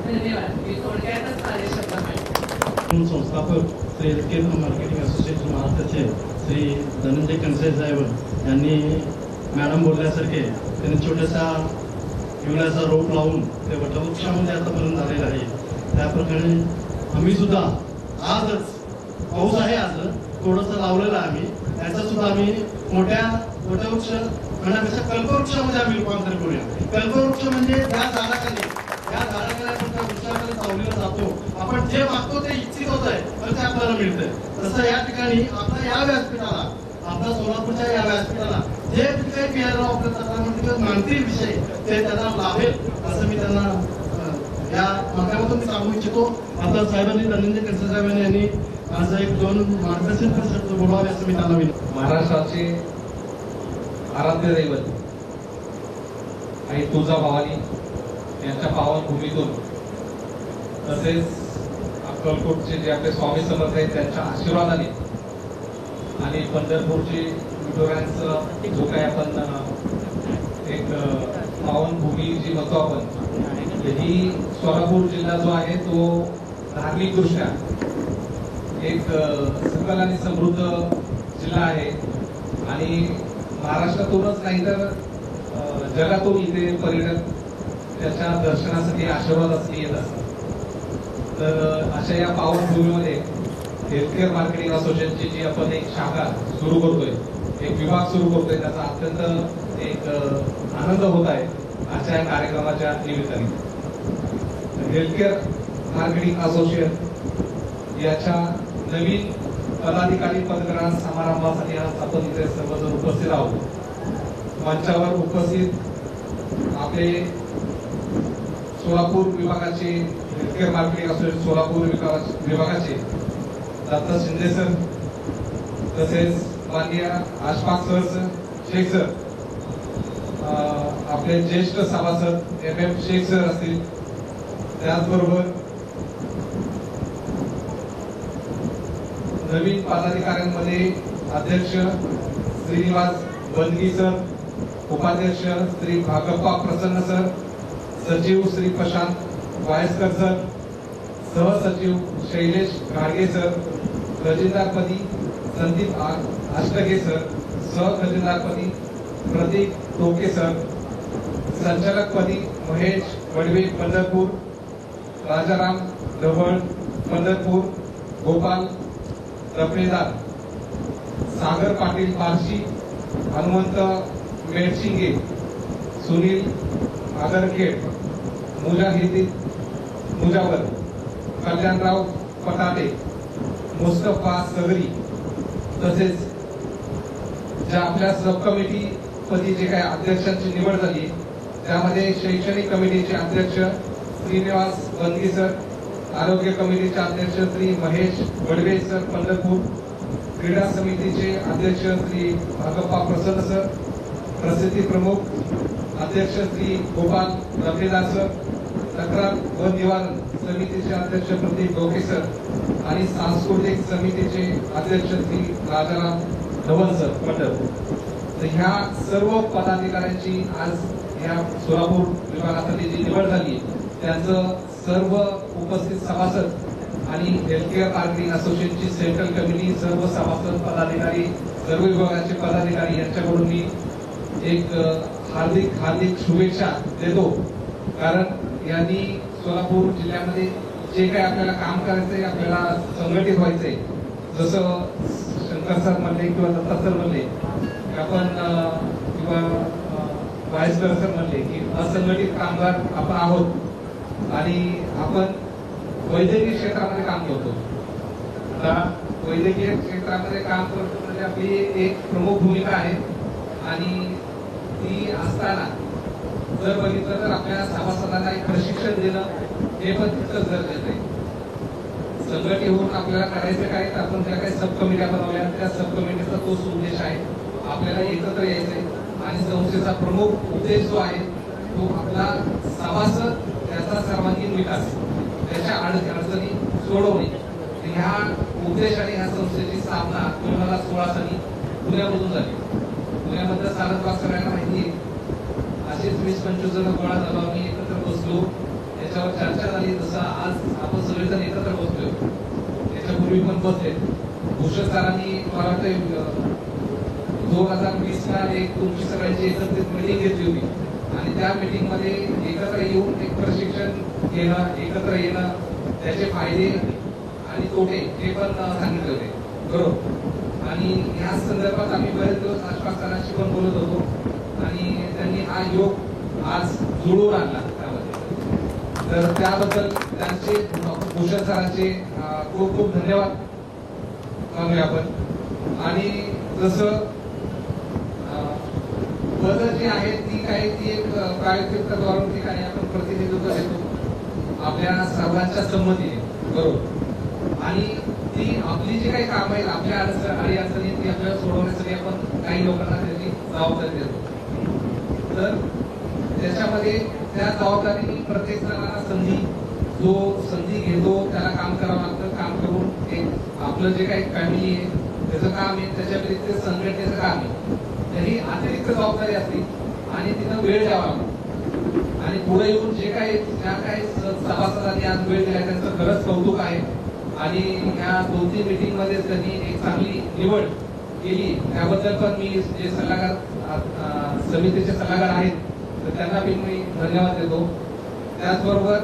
धन्यवाद. मी थोडक्यातच माझे शब्द मांडते. संस्थापक श्री हेल्थकेअर मार्केटिंग असोसिएशन महाराष्ट्राचे श्री धनंजय कणसे साहेब यांनी मॅडम बोलल्यासारखे त्यांनी छोट्यासा विवल्याचा रोप लावून ते वटवृक्षामध्ये आतापर्यंत झालेलं आहे. त्याप्रकारे आम्ही सुद्धा आजच पाऊस आहे, आज थोडंसं लावलेलं आहे आम्ही, त्याचं सुद्धा आम्ही मोठ्या वटवृक्ष म्हणण्यापेक्षा कल्पवृक्षामध्ये आम्ही रूपांतर करूया. कल्पवृक्ष म्हणजे या झाडाखाली आपण त्या वृक्षाखाली सावलीला जातो, आपण जे मागतो ते इच्छित होत आहे तर ते आपल्याला मिळतंय. तसं या ठिकाणी आपल्या या व्यासपीठाला, आपल्या सोलापूरच्या या व्यासपीठाला जे काही पीआरओ आपल्या तक्रार मानतील विषय ते त्यांना लाभेल असं मी त्यांना या माध्यमातून मी सांगू इच्छितो. आता साहेबांनी धनंजय कणसे साहेबांनी यांनी आज 1-2 मार्गदर्शन शब्द बोलावे असं मी त्यांना विनंती. महाराष्ट्राचे आराध्य दैवत आई तुळजाभवानी यांच्या पावनभूमीतून तसेच अक्कलकोटचे जे आपले स्वामी समर्थ आहेत त्यांच्या आशीर्वादाने आणि पंढरपूरची विठुरायांचं जो काही आपण एक पावनभूमी जी म्हणतो आपण, ही सोलापूर जिल्हा जो आहे तो धार्मिक दृष्ट्या एक सकल आणि समृद्ध जिल्हा आहे आणि महाराष्ट्रातूनच नाही तर जगातून इथे पर्यटक त्याच्या दर्शनासाठी आशीर्वादासाठी येत असतात. तर अशा या पावनभूमीमध्ये हेल्थकेअर मार्केटिंग असोसिएशनची जी आपण एक शाखा सुरू करतोय, एक विभाग सुरू करतोय, त्याचा अत्यंत एक आनंद होत आहे अशा या कार्यक्रमाच्या निमित्ताने. हेल्थकेअर मार्केटिंग असोसिएशन याच्या नवीन पदाधिकारी पदग्रहण समारंभासाठी आज आपण इथे सर्वजण उपस्थित आहोत. मंचावर उपस्थित आपले सोलापूर विभागाचे हेल्थकेअर मार्केटिंग असोसिएशन सोलापूर विभागाचे दत्ता शिंदे सर, तसेच माननीय अशफाक सर, शेख सर, आपले ज्येष्ठ सभासद MM शेख सर असतील, त्याचबरोबर नवीन पदाधिकाऱ्यांमध्ये अध्यक्ष श्रीनिवास बंदगी सर, उपाध्यक्ष श्री भागप्पा प्रसन्न सर, सचिव श्री प्रशांत वायस्कर सर, सहसचिव शैलेश गाडगे सर, खजिनदारपदी संदीप आष्टगे सर, सहखजिनदारपदी प्रतीक टोके सर, संचालकपदी महेश वडवे पंढरपूर, राजाराम ढवळ पंढरपूर, गोपाल रफेदार, सागर पाटील पारशी, हनुमंत मेडशिंगे, सुनील आगरखेड, मुजावर, कल्याणराव पटाटे, मुस्तफा सगरी, तसेच ज्या आपल्या सब कमिटी पदी जे काही अध्यक्षांची निवड झाली त्यामध्ये शैक्षणिक कमिटीचे अध्यक्ष श्रीनिवास बंदगी सर, आरोग्य कमिटीचे अध्यक्ष श्री महेश वडवे सर पंढरपूर, क्रीडा समितीचे अध्यक्ष श्री भागप्पा प्रसन्न सर, प्रसिद्धी प्रमुख अध्यक्ष श्री गोपाल रफेदार सर, तक्रार व निवारण समितीचे अध्यक्ष प्रदीप डोके सर आणि सांस्कृतिक समितीचे अध्यक्ष श्री राजाराम धवन सर पंढरपूर. तर ह्या सर्व पदाधिकाऱ्यांची आज या सोलापूर विभागासाठी जी निवड झाली त्यांचं सर्व उपस्थित सभासद आणि हेल्थकेअर मार्केटिंग असोसिएशनची सेंट्रल कमिटी, सर्व सभासद पदाधिकारी, सर्व विभागाचे पदाधिकारी यांच्याकडून मी एक हार्दिक शुभेच्छा देतो. कारण यांनी सोलापूर जिल्ह्यामध्ये जे काही आपल्याला काम करायचंय, आपल्याला संघटित व्हायचंय, जसं शंकर सर म्हणले किंवा दत्ता सर म्हणले आपण किंवा वायसकर सर म्हणले की असंघटित कामगार आपण आहोत आणि आपण वैद्यकीय क्षेत्रामध्ये काम करतो. आता वैद्यकीय क्षेत्रामध्ये काम करतो म्हणजे आपली एक प्रमुख भूमिका आहे आणि ती असताना जर बघितलं तर आपल्या सभासदांना एक प्रशिक्षण देणं हे पण तितकंच गरजेचं आहे. संघटित होऊन आपल्याला करायचं काय तर आपण ज्या काही सब कमिट्या बनवल्या त्या सब कमिटीचा तोच उद्देश आहे. आपल्याला एकत्र यायचंय आणि संस्थेचा प्रमुख उद्देश जो आहे तो आपला सभासद त्याचा सर्वांगीण विकास, त्याच्या अडचणी सोडवणे. ह्या उद्देशाने ह्या संस्थेची स्थापना 2016 साली पुण्यामधून झाली. पुण्यामध्ये सारसबाग सगळ्यांना माहिती आहे. असेच 20-25 जण गोळा झालो, आम्ही एकत्र बसलो, याच्यावर चर्चा झाली. जसं आज आपण सगळेजण एकत्र बसलोय, याच्यापूर्वी पण बसले. भूषण सरांनी मला वाटतं 2020ला एक तुमची सगळ्यांची एकत्रित मिटिंग घेतली होती आणि त्या मिटिंग मध्ये एकत्र येऊन एक प्रशिक्षण घेणं, एकत्र येणं, त्याचे फायदे आणि तोटे हे पण सांगितले होते, बरोबर. आणि ह्या संदर्भात आम्ही बरेच दिवस आशफाक सरांशी पण बोलत होतो आणि त्यांनी हा योग आज जुळवून आणला त्यामध्ये. तर त्याबद्दल त्यांचे भूषण सरांचे खूप खूप धन्यवाद मानूया आपण. आणि जसं पदं जी आहेत ती एक प्रायोगिक तत्वावरून ठिकाणी आपण प्रतिनिधित्व देतो आपल्या सर्वांच्या संमतीने, बरोबर. आणि ती आपली जी काही कामं आहेत, आपल्या अडचणी ती आपल्याला सोडवण्यासाठी आपण काही लोकांना त्याची जबाबदारी देतो. तर त्याच्यामध्ये त्या जबाबदारीने प्रत्येक जणांना जो संधी घेतो त्याला काम करावं लागतं. काम करून एक आपलं जे काही फॅमिली आहे त्याचं काम आहे, त्याच्या व्यतिरिक्त संघटनेचं काम आहे, ही अतिरिक्त जबाबदारी असते आणि तिथं वेळ द्यावा लागतो. आणि पुढे येऊन ज्या काही सभासदांनी आज वेळ दिला त्यांचं खरंच कौतुक आहे. आणि ह्या 2-3 मीटिंग मध्ये त्यांनी एक चांगली निवड केली, त्याबद्दल पण मी जे सल्लागार समितीचे सल्लागार आहेत तर त्यांना पण मी धन्यवाद देतो. त्याचबरोबर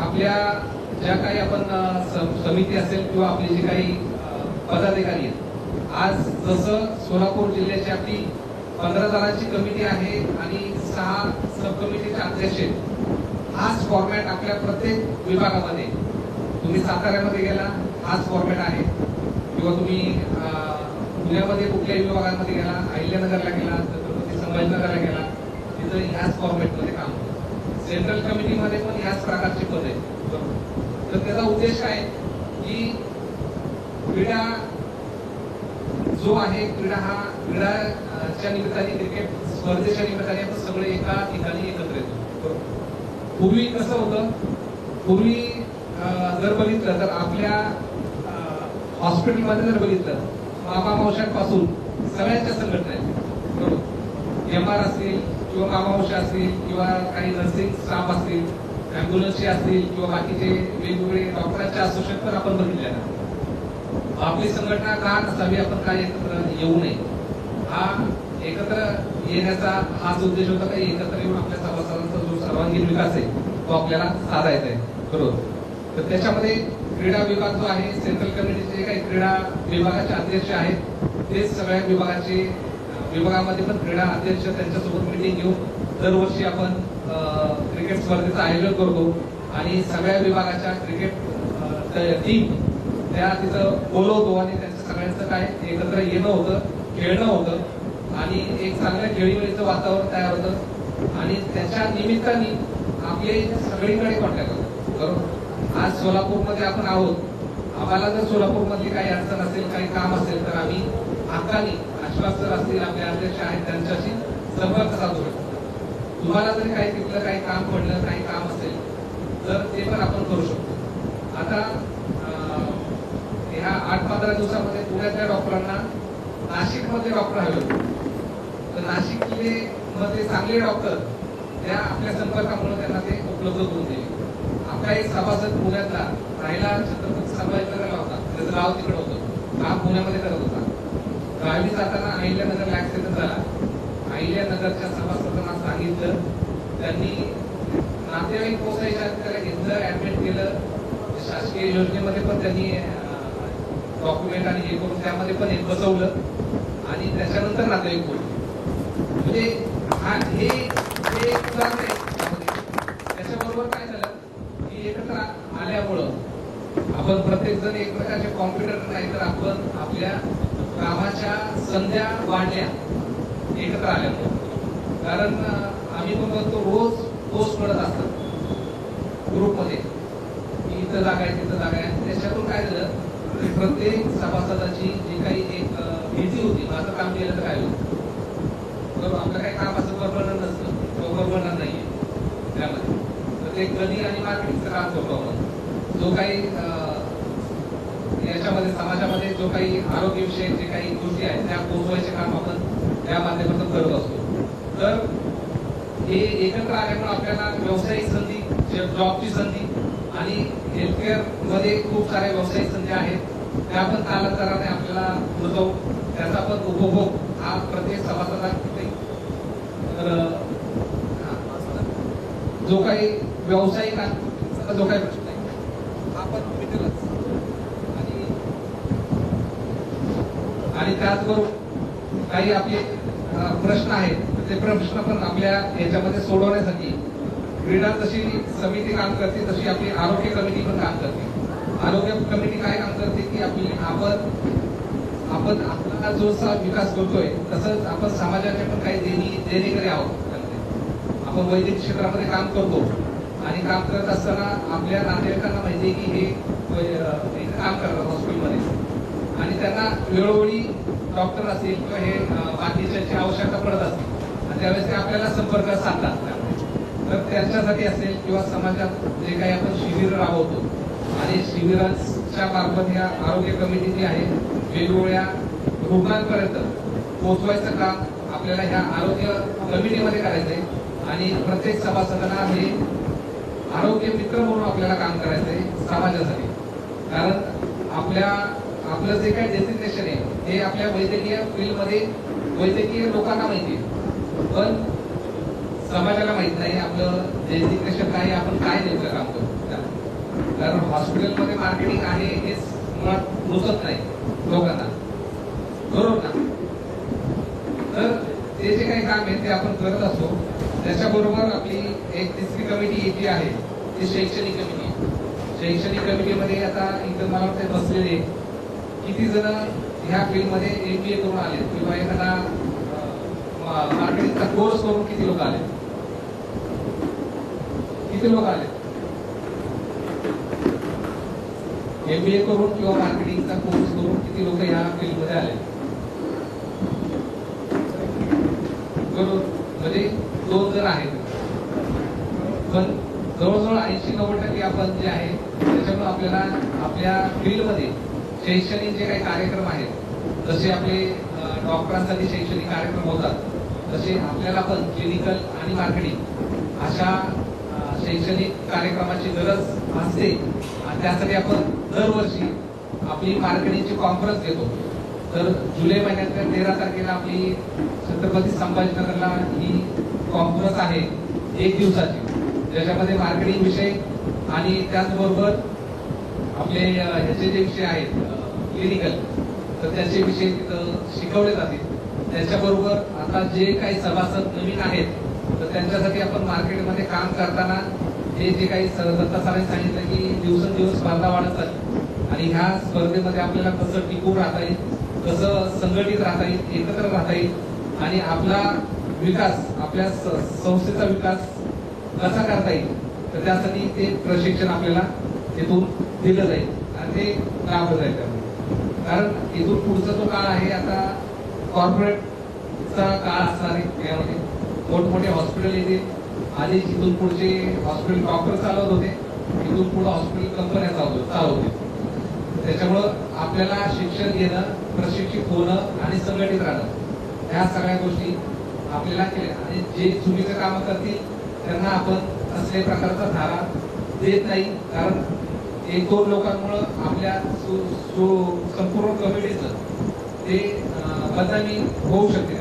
आपल्या ज्या काही आपण समिती असेल किंवा आपली जी काही पदाधिकारी आहेत, आज जसं सोलापूर जिल्ह्याची आपली 15 जणांची कमिटी आहे आणि 6 सब कमिटीचे अध्यक्ष आहेत. हाच फॉर्मॅट आपल्या प्रत्येक विभागामध्ये, तुम्ही साताऱ्यामध्ये गेला हाच फॉर्मॅट आहे किंवा तुम्ही पुण्यामध्ये कुठल्याही विभागांमध्ये गेला, अहिल्यानगरला गेला, छत्रपती संभाजीनगरला गेला, तिथं ह्याच फॉर्मॅटमध्ये काम होतं. सेंट्रल कमिटीमध्ये पण ह्याच प्रकारची पद आहेत. तर त्याचा उद्देश काय की क्रीडा जो आहे, क्रीडाच्या निमित्ताने, क्रिकेट स्पर्धेच्या निमित्ताने आपण सगळे एका ठिकाणी एकत्र येतो. पूर्वी कसं होतं, पूर्वी जर बघितलं तर आपल्या हॉस्पिटलमध्ये जर बघितलं मामा मावशांपासून सगळ्यांच्या संघटना आहेत, बरोबर. MR असतील किंवा मामा मावशा असतील किंवा काही नर्सिंग स्टाफ असतील, अँब्युलन्सचे असतील किंवा बाकीचे वेगवेगळे डॉक्टरांचे असोसिएशन पण आपण बघितले ना. आपली संघटना का नसावी, आपण काय एकत्र येऊ नये, हा एकत्र येण्याचा हाच उद्देश होता. काही एकत्र येऊन आपल्या सभासदांचा जो सर्वांगीण विकास आहे तो आपल्याला साधायचा आहे. बरोबर. तर त्याच्यामध्ये क्रीडा विभाग जो आहे, सेंट्रल कमिटीचे जे काही क्रीडा विभागाचे अध्यक्ष आहेत तेच सगळ्या विभागामध्ये पण क्रीडा अध्यक्ष त्यांच्यासोबत मिटिंग घेऊन दरवर्षी आपण क्रिकेट स्पर्धेचं आयोजन करतो आणि सगळ्या विभागाच्या क्रिकेट टीम त्या तिथं बोलवतो आणि त्यांचं सगळ्यांचं काय एकत्र येणं होतं, खेळणं होतं आणि एक चांगल्या खेळीमेळीचं वातावरण तयार होतं आणि त्याच्या निमित्ताने आपले सगळीकडे कॉन्टॅक्ट होतो. बरोबर. आज सोलापूरमध्ये आपण आहोत. आम्हाला जर सोलापूरमधली काही अडचण असेल, काही काम असेल तर आम्ही हक्काने आश्वासक असतील आपले अध्यक्ष आहेत त्यांच्याशी संपर्क साधू शकतो. तुम्हाला जरी काही तिथलं काही काम पडलं, काही काम असेल तर ते पण आपण करू शकतो. आता ह्या 8-15 दिवसामध्ये पुण्यातल्या डॉक्टरांना नाशिकमध्ये डॉक्टर हवे होते. तर नाशिकले मध्ये चांगले डॉक्टर त्या आपल्या संपर्कामुळे त्यांना ते उपलब्ध करून दिले. आपला एक सभासद पुण्यातला राहिला छत्रपती संभाजीनगरला होता, त्याचं गाव तिकडे होतं, काम पुण्यामध्ये करत होता. गावी जाताना अहिल्यानगरला ऍक्सिडेंट झाला. अहिल्यानगरच्या सभासदांना सांगितलं, त्यांनी नातेवाईक पोहोचायच्या त्याला घेतलं, ऍडमिट केलं. शासकीय योजनेमध्ये पण त्यांनी डॉक्युमेंट आणि हे करून त्यामध्ये पण एक बसवलं आणि त्याच्यानंतर नातेवाईक पोहोचले. म्हणजे हे एक उदाहरण आहे. त्याच्याबरोबर काय झालं की एकत्र आल्यामुळं आपण प्रत्येक जण एक प्रकारचे कॉम्प्युटर नाही तर आपण आपल्या कामाच्या संध्या वाढल्या एकत्र आल्यामुळं. कारण आम्ही पण म्हणतो रोज पोस्ट पडत असतात ग्रुपमध्ये की इथं जागा आहे, तिथं जागा आहे. त्याच्यातून काय झालं की प्रत्येक सभासदाची जी काही एक भीती होती, माझं काम केलं तर काय होतं, बरोबर, आपलं काही काम असं परमनंट नसतं किंवा परमनंट नाहीये त्यामध्ये. तर ते कधी आणि मार्केटिंगचं काम करतो आपण. जो काही याच्यामध्ये समाजामध्ये जो काही आरोग्यविषयक जे काही गोष्टी आहेत त्या पोहोचवायचे काम आपण त्या माध्यमातून करत असतो. तर हे एकत्र आल्यामुळे आपल्याला व्यावसायिक संधी, जॉबची संधी आणि हेल्थकेअर मध्ये खूप साऱ्या व्यावसायिक संधी आहेत त्या पण कालांतराने आपल्याला होतो. त्याचा पण उपभोग हा प्रत्येक सभासदाला तर जो काही व्यावसायिक जो काही प्रश्न आहे हा पण मिटेलच. आणि त्याचबरोबर काही आपले प्रश्न आहेत ते प्रश्न पण आपल्या याच्यामध्ये सोडवण्यासाठी क्रीडा जशी समिती काम करते तशी आपली आरोग्य कमिटी पण काम करते. आरोग्य कमिटी काय काम करते की आपण आपला जो विकास करतोय तसंच आपण समाजाचे पण काही देणेकरी आहोत. आपण वैद्यकीय क्षेत्रामध्ये काम करतो आणि काम करत असताना आपल्या नातेवाईकांना माहिती आहे की हे काम करतात हॉस्पिटलमध्ये आणि त्यांना वेळोवेळी डॉक्टर असतील किंवा हे बाकीच्या आवश्यकता पडत असतील आणि त्यावेळेस ते आपल्याला संपर्क साधतात. तर त्यांच्यासाठी असेल किंवा समाजात जे काही आपण शिबिर राबवतो आणि शिबिरांच्या मार्फत या आरोग्य कमिटी जी आहे वेगवेगळ्या रुग्णांपर्यंत पोहोचवायचं काम आपल्याला ह्या आरोग्य कमिटीमध्ये करायचंय आणि प्रत्येक सभासदांना हे आरोग्य मित्र म्हणून आपल्याला काम करायचंय समाजासाठी. कारण आपलं जे काही डेसिग्नेशन आहे हे आपल्या वैद्यकीय फील्डमध्ये वैद्यकीय लोकांना माहिती आहे पण समाजाला माहित नाही आपलं डेसिग्नेशन काय, आपण काय नेमकं काम करतो. कारण हॉस्पिटलमध्ये मार्केटिंग आहे हे मुळात रुचत नाही लोकांना, बरोबर ना. तर ते जे काही काम आहे ते आपण करत असतो. त्याच्याबरोबर आपली एक तिसरी कमिटी जी आहे ती शैक्षणिक कमिटी आहे. शैक्षणिक कमिटीमध्ये आता इथं मला वाटतं बसलेले किती जण ह्या फील्डमध्ये MBA करून आले किंवा एखादा मार्केटिंगचा कोर्स करून किती लोक आले, किती लोक आले MBA करून किंवा मार्केटिंगचा कोर्स करून किती लोक ह्या फील्डमध्ये आले, बरोबर. म्हणजे 2 जण आहेत पण जवळजवळ 80-90% आपण जे आहे त्याच्यामुळे आपल्याला आपल्या फील्डमध्ये शैक्षणिक जे काही कार्यक्रम आहेत जसे आपले डॉक्टरांसाठी शैक्षणिक कार्यक्रम होतात तसे आपल्याला पण क्लिनिकल आणि मार्केटिंग अशा शैक्षणिक कार्यक्रमाची गरज असते आणि त्यासाठी आपण दरवर्षी आपली मार्केटिंगची कॉन्फरन्स घेतो. तर जुलै महिन्यातल्या 13 तारखेला आपली छत्रपती संभाजीनगरला ही कॉन्फरन्स आहे 1 दिवसाची, ज्याच्यामध्ये मार्केटिंग विषय आणि त्याचबरोबर आपले ह्याचे जे विषय आहेत क्लिनिकल, तर त्याचे विषय तिथं शिकवले जातील. त्याच्याबरोबर आता जे काही सभासद नवीन आहेत तर त्यांच्यासाठी आपण मार्केटमध्ये काम करताना हे जे काही दत्ता सरांनी सांगितलं की दिवसेंदिवस स्पर्धा वाढत चालली आणि ह्या स्पर्धेमध्ये आपल्याला कसं टिकून राहता येईल, कसं संघटित राहता येईल, एकत्र राहता येईल आणि आपला विकास, आपल्या संस्थेचा विकास कसा करता येईल, तर त्यासाठी ते प्रशिक्षण आपल्याला इथून दिलं जाईल आणि ते राबवलं जाईल. कारण इथून पुढचा जो काळ आहे आता कॉर्पोरेटचा काळ असणार आहे. यामध्ये मोठमोठे हॉस्पिटल येतील. आधी इथून पुढचे हॉस्पिटल डॉक्टर चालवत होते, इथून पुढे हॉस्पिटल कंपन्या चालवतील. त्याच्यामुळं आपल्याला शिक्षण घेणं, प्रशिक्षित होणं आणि संघटित राहणं ह्या सगळ्या गोष्टी आपल्याला केल्या. आणि जे चुकीचं कामं करतील त्यांना आपण असल्या प्रकारचा धारा देत नाही. कारण 1-2 लोकांमुळं आपल्या संपूर्ण कमिटीचं ते बदनामी होऊ शकते.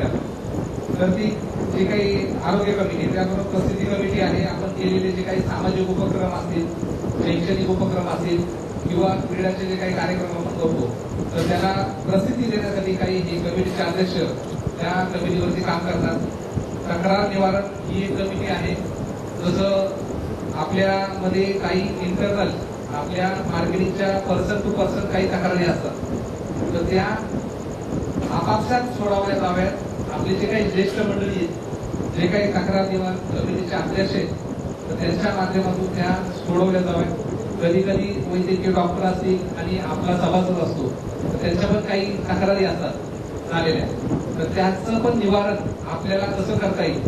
तर ती जे काही आरोग्य कमिटी, त्याबरोबर प्रसिद्धी कमिटी आहे, आपण केलेले जे काही सामाजिक उपक्रम असतील, शैक्षणिक उपक्रम असतील किंवा क्रीडाचे जे काही कार्यक्रम आपण करतो तर त्याला प्रसिद्धी देण्यासाठी काही हे कमिटीचे अध्यक्ष त्या कमिटीवरती काम करतात. तक्रार निवारण ही एक कमिटी आहे. जसं आपल्यामध्ये काही इंटरनल आपल्या मार्केटिंगच्या पर्सन टू पर्सन काही तक्रारी असतात तर त्या आपापसात सोडवल्या जाव्यात. आपले जे काही ज्येष्ठ मंडळी आहेत, जे काही तक्रार निवारण कमिटीचे अध्यक्ष आहेत तर त्यांच्या माध्यमातून त्या सोडवल्या जाव्यात. कधी कधी वैद्यकीय डॉक्टर असतील आणि आपला सभासद असतो तर त्यांच्या पण काही तक्रारी असतात झालेल्या, तर त्याचं पण निवारण आपल्याला कसं करता येईल,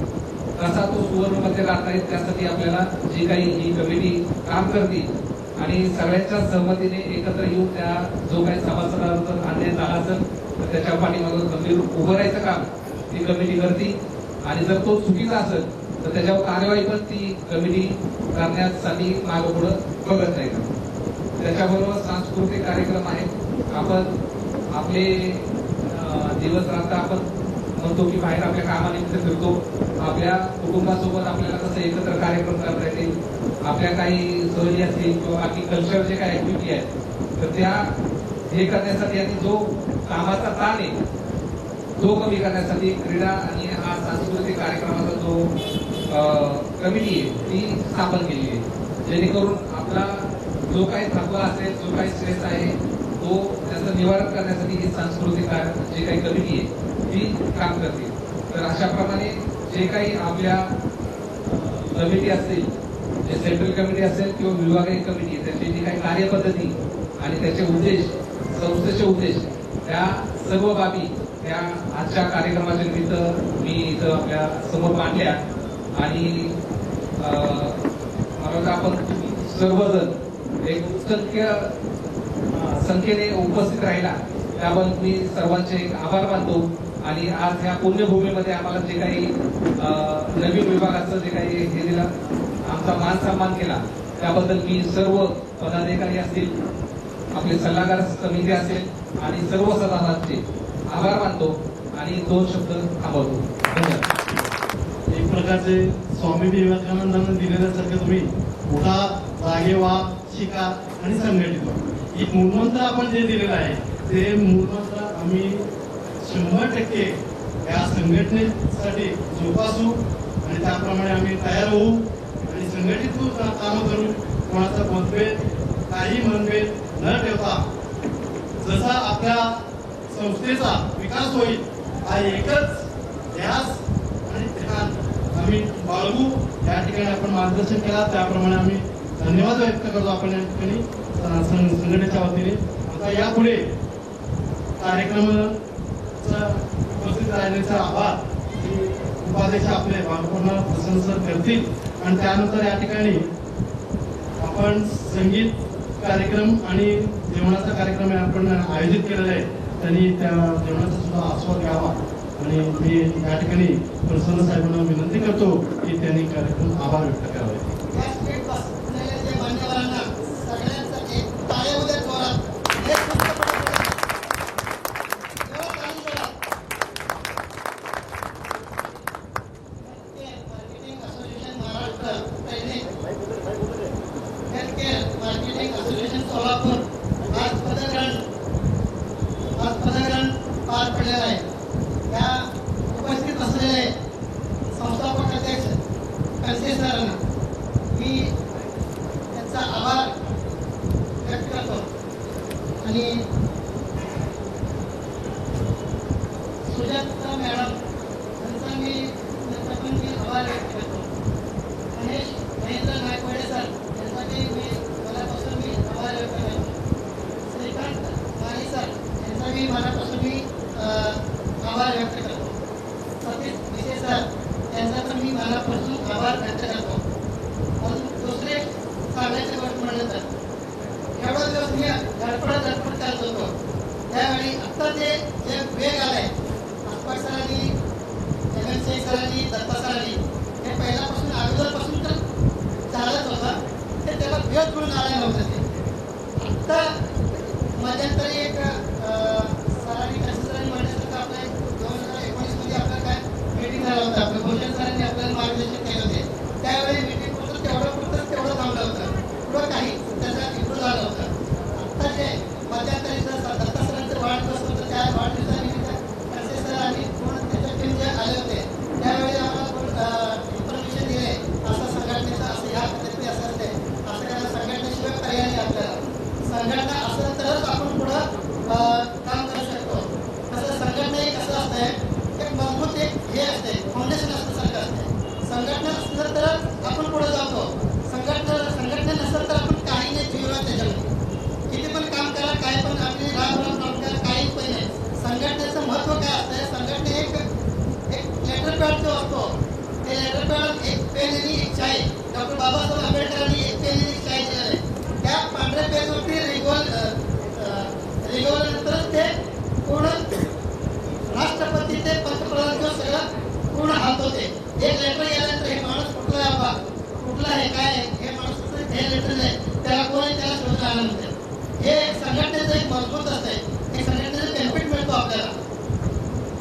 कसा तो सुवर्णमध्ये राहता येईल, त्यासाठी आपल्याला जी काही ही कमिटी काम करते आणि सगळ्यांच्या सहमतीने एकत्र येऊन त्या जो काही सभासदांचा अन्याय झाला असेल तर त्याच्या पाठीमागे गंभीर उभं राहायचं काम ती कमिटी करते. आणि जर तो चुकीचा असेल तर त्याच्यावर कार्यवाही पण ती कमिटी करण्यासाठी मागं पुढं बघत नाही. त्याच्याबरोबर सांस्कृतिक कार्यक्रम आहेत. आपण आपले दिवस रात्र आपण म्हणतो की बाहेर आपल्या कामानिमित्त फिरतो, आपल्या कुटुंबासोबत आपल्याला कसं एकत्र कार्यक्रम करता येतील, आपल्या काही सहली असतील किंवा बाकी कल्चर जे काही ऍक्टिव्हिटी आहेत तर त्या हे करण्यासाठी आणि जो कामाचा ताण आहे तो कमी करण्यासाठी क्रीडा आणि हा सांस्कृतिक कार्यक्रमाचा जो कमिटी आहे ती स्थापन केली आहे, जेणेकरून आपला जो काही थकवा असेल, जो काही स्ट्रेस आहे तो त्याचं निवारण करण्यासाठी ही सांस्कृतिक जी काही कमिटी आहे ती काम करते. तर अशा प्रमाणे जे काही आपल्या कमिटी असतील, जे सेंट्रल कमिटी असेल किंवा विभागीय कमिटी, त्याची जी काही कार्यपद्धती आणि त्याचे उद्देश, संस्थेचे उद्देश, त्या सर्व बाबी त्या आजच्या कार्यक्रमाच्या निमित्त मी इथं आपल्या समोर मांडल्या. आणि मला वाटतं आपण सर्वजण एक संख्येने उपस्थित राहिला त्याबद्दल मी सर्वांचे आभार मानतो. आणि आज ह्या पुण्यभूमीमध्ये आम्हाला जे काही नवीन विभागाचं जे काही हे दिलं, आमचा मान सन्मान केला त्याबद्दल मी सर्व पदाधिकारी असतील, आपले सल्लागार समिती असेल आणि सर्व सदस्यांचे आभार मानतो आणि 2 शब्द थांबवतो. धन्यवाद. एक प्रकारचे स्वामी विवेकानंदांना दिलेल्यासारखं तुम्ही उठा, जागे व्हा, शिका आणि संघटित व्हा. एक मूलमंत्र आपण जे दिलेलं आहे ते मूलमंत्र आम्ही 100% या संघटनेसाठी जोपासू आणि त्याप्रमाणे आम्ही तयार होऊ आणि संघटित कामं करू. कोणाचा मतभेद, काही मनभेद न ठेवता जसा आपल्या संस्थेचा विकास होईल हा एकच ध्यास आणि ध्यान आम्ही बाळगू. या ठिकाणी आपण मार्गदर्शन केला त्याप्रमाणे आम्ही धन्यवाद व्यक्त करतो आपण या ठिकाणी संघटनेच्या वतीने. आता यापुढे कार्यक्रमाचा उपस्थित राहण्याचा आभार उपाध्यक्ष आपले बाळपूर्ण प्रसन्न सर करतील आणि त्यानंतर या ठिकाणी आपण संगीत कार्यक्रम आणि जेवणाचा कार्यक्रम आपण आयोजित केलेला आहे. त्यांनी त्या जेवणाचा सुद्धा आस्वाद घ्यावा आणि मी या ठिकाणी प्रसन्न साहेबांना विनंती करतो की त्यांनी कार्यक्रम आभार व्यक्त करावे. व्यासपीठ बसलेल्या जे मान्यवरांना सगळ्यांचं एक टाळ्या उद्या जोरात एक marketing association Maharashtra healthcare marketing association Solapur आज पदग्रहण पार पडलेलं आहे. त्या उपस्थित असलेले संस्थापक अध्यक्ष कनसे सरांना मी त्यांचा आभार व्यक्त करतो आणि सुजाता मॅडम यांचा मी आभार व्यक्त करतो. महेश महेंद्र नायकवाडे सर यांचाही मनापासून मी आभार व्यक्त करतो. श्रीकांत माने सर यांचा मी मनापासून आभार व्यक्त करतो. सतीश विशे सर यांचा पण मी मनापासून आभार व्यक्त करतो. दुसरे सांगायची गोष्ट म्हणलं तर एवढा दिवस मी धडपड करत होतो त्यावेळी आत्ता ते जे वेग आलाय आसपास सरांनी जगन शेख सरांनी दत्ता सरांनी हे पहिल्यापासून अगोदरपासून तर चालत होतं ते त्याला वेग मिळून आले नव्हतं. ते आत्ता मध्यंतरी एक सरांनी कसे सरांनी म्हणण्यासारखं आपल्या 2019 मध्ये आपलं काय मीटिंग झालं होतं. आपलं भूषण सरांनी आपल्याला मार्गदर्शन केलं होते. त्यावेळी मीटिंग पुरतं तेवढं थांबलं होतं. पुढं काही त्याचा इम्प्रूव्ह झालं होतं. आत्ता जे मध्यंतरीचं दत्ता सरांचं वाढदिवस होतं त्या वाढदिवसानिमित्त कसे सर आणि पूर्ण त्याच्या टीम जे आले होते त्यावेळी आम्हाला इन्फॉर्मेशन दिले असं संघटनेचं असं ह्या पद्धतीने असं असते असं करायला संघटनेशिवाय पर्याय नाही आपल्याला. संघटना असं तरच आपण पुढं काम करू शकतो. तसं संघटना एक असं असतंय एक मजबूत एक हे असते फाउंडेशन असल्यासारखं असते. संघटना असलं तर आपण पुढे जातो. संघटना नसेल तर आपण काही नाही जीवनात त्याच्यामध्ये किती पण काम करा काय पण आपली राम काम करा काही पण नाही. संघटनेचं महत्व काय असतंय संघटने एक लेटर पॅड जो असतो ते लेटर पॅड एक पेन आणि एक शाई डॉक्टर बाबासाहेब आंबेडकरांनी एक पेन आणि एक शाई दिलेलं आहे. त्या पांढऱ्या पेजवरती रिगवल्यानंतर ते पूर्ण राष्ट्रपती ते पंतप्रधान सगळं पूर्ण हात होते. एक लेटर गेल्यानंतर हे माणूस कुठला आहे बाबा कुठला आहे काय हे माणूस हे लेटर आहे त्याला कोणी त्याला शोधून आलं नव्हतं. हे एक संघटनेचं एक मजबूत असते एक संघटनेचं बेनिफिट मिळतो आपल्याला.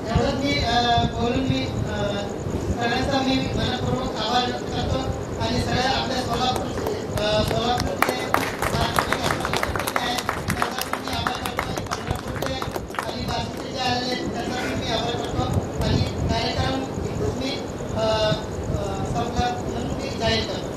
एवढंच मी बोलून मी सगळ्यांचा मी मनपूर्वक आभार व्यक्त करतो आणि सगळ्या आपल्या सोलापूरचे आणि बाकीचे जे आलेले त्यांचा मी आभार करतो आणि कार्यक्रम मी संपला म्हणून मी जाहीर करतो.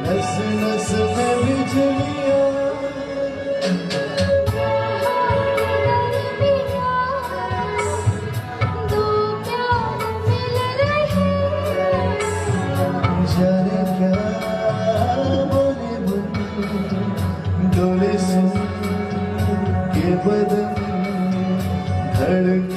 नस नस में बिजलियां दो प्यार मिल रहे जाने क्या बोले मन डोले सुन के बदन धड़क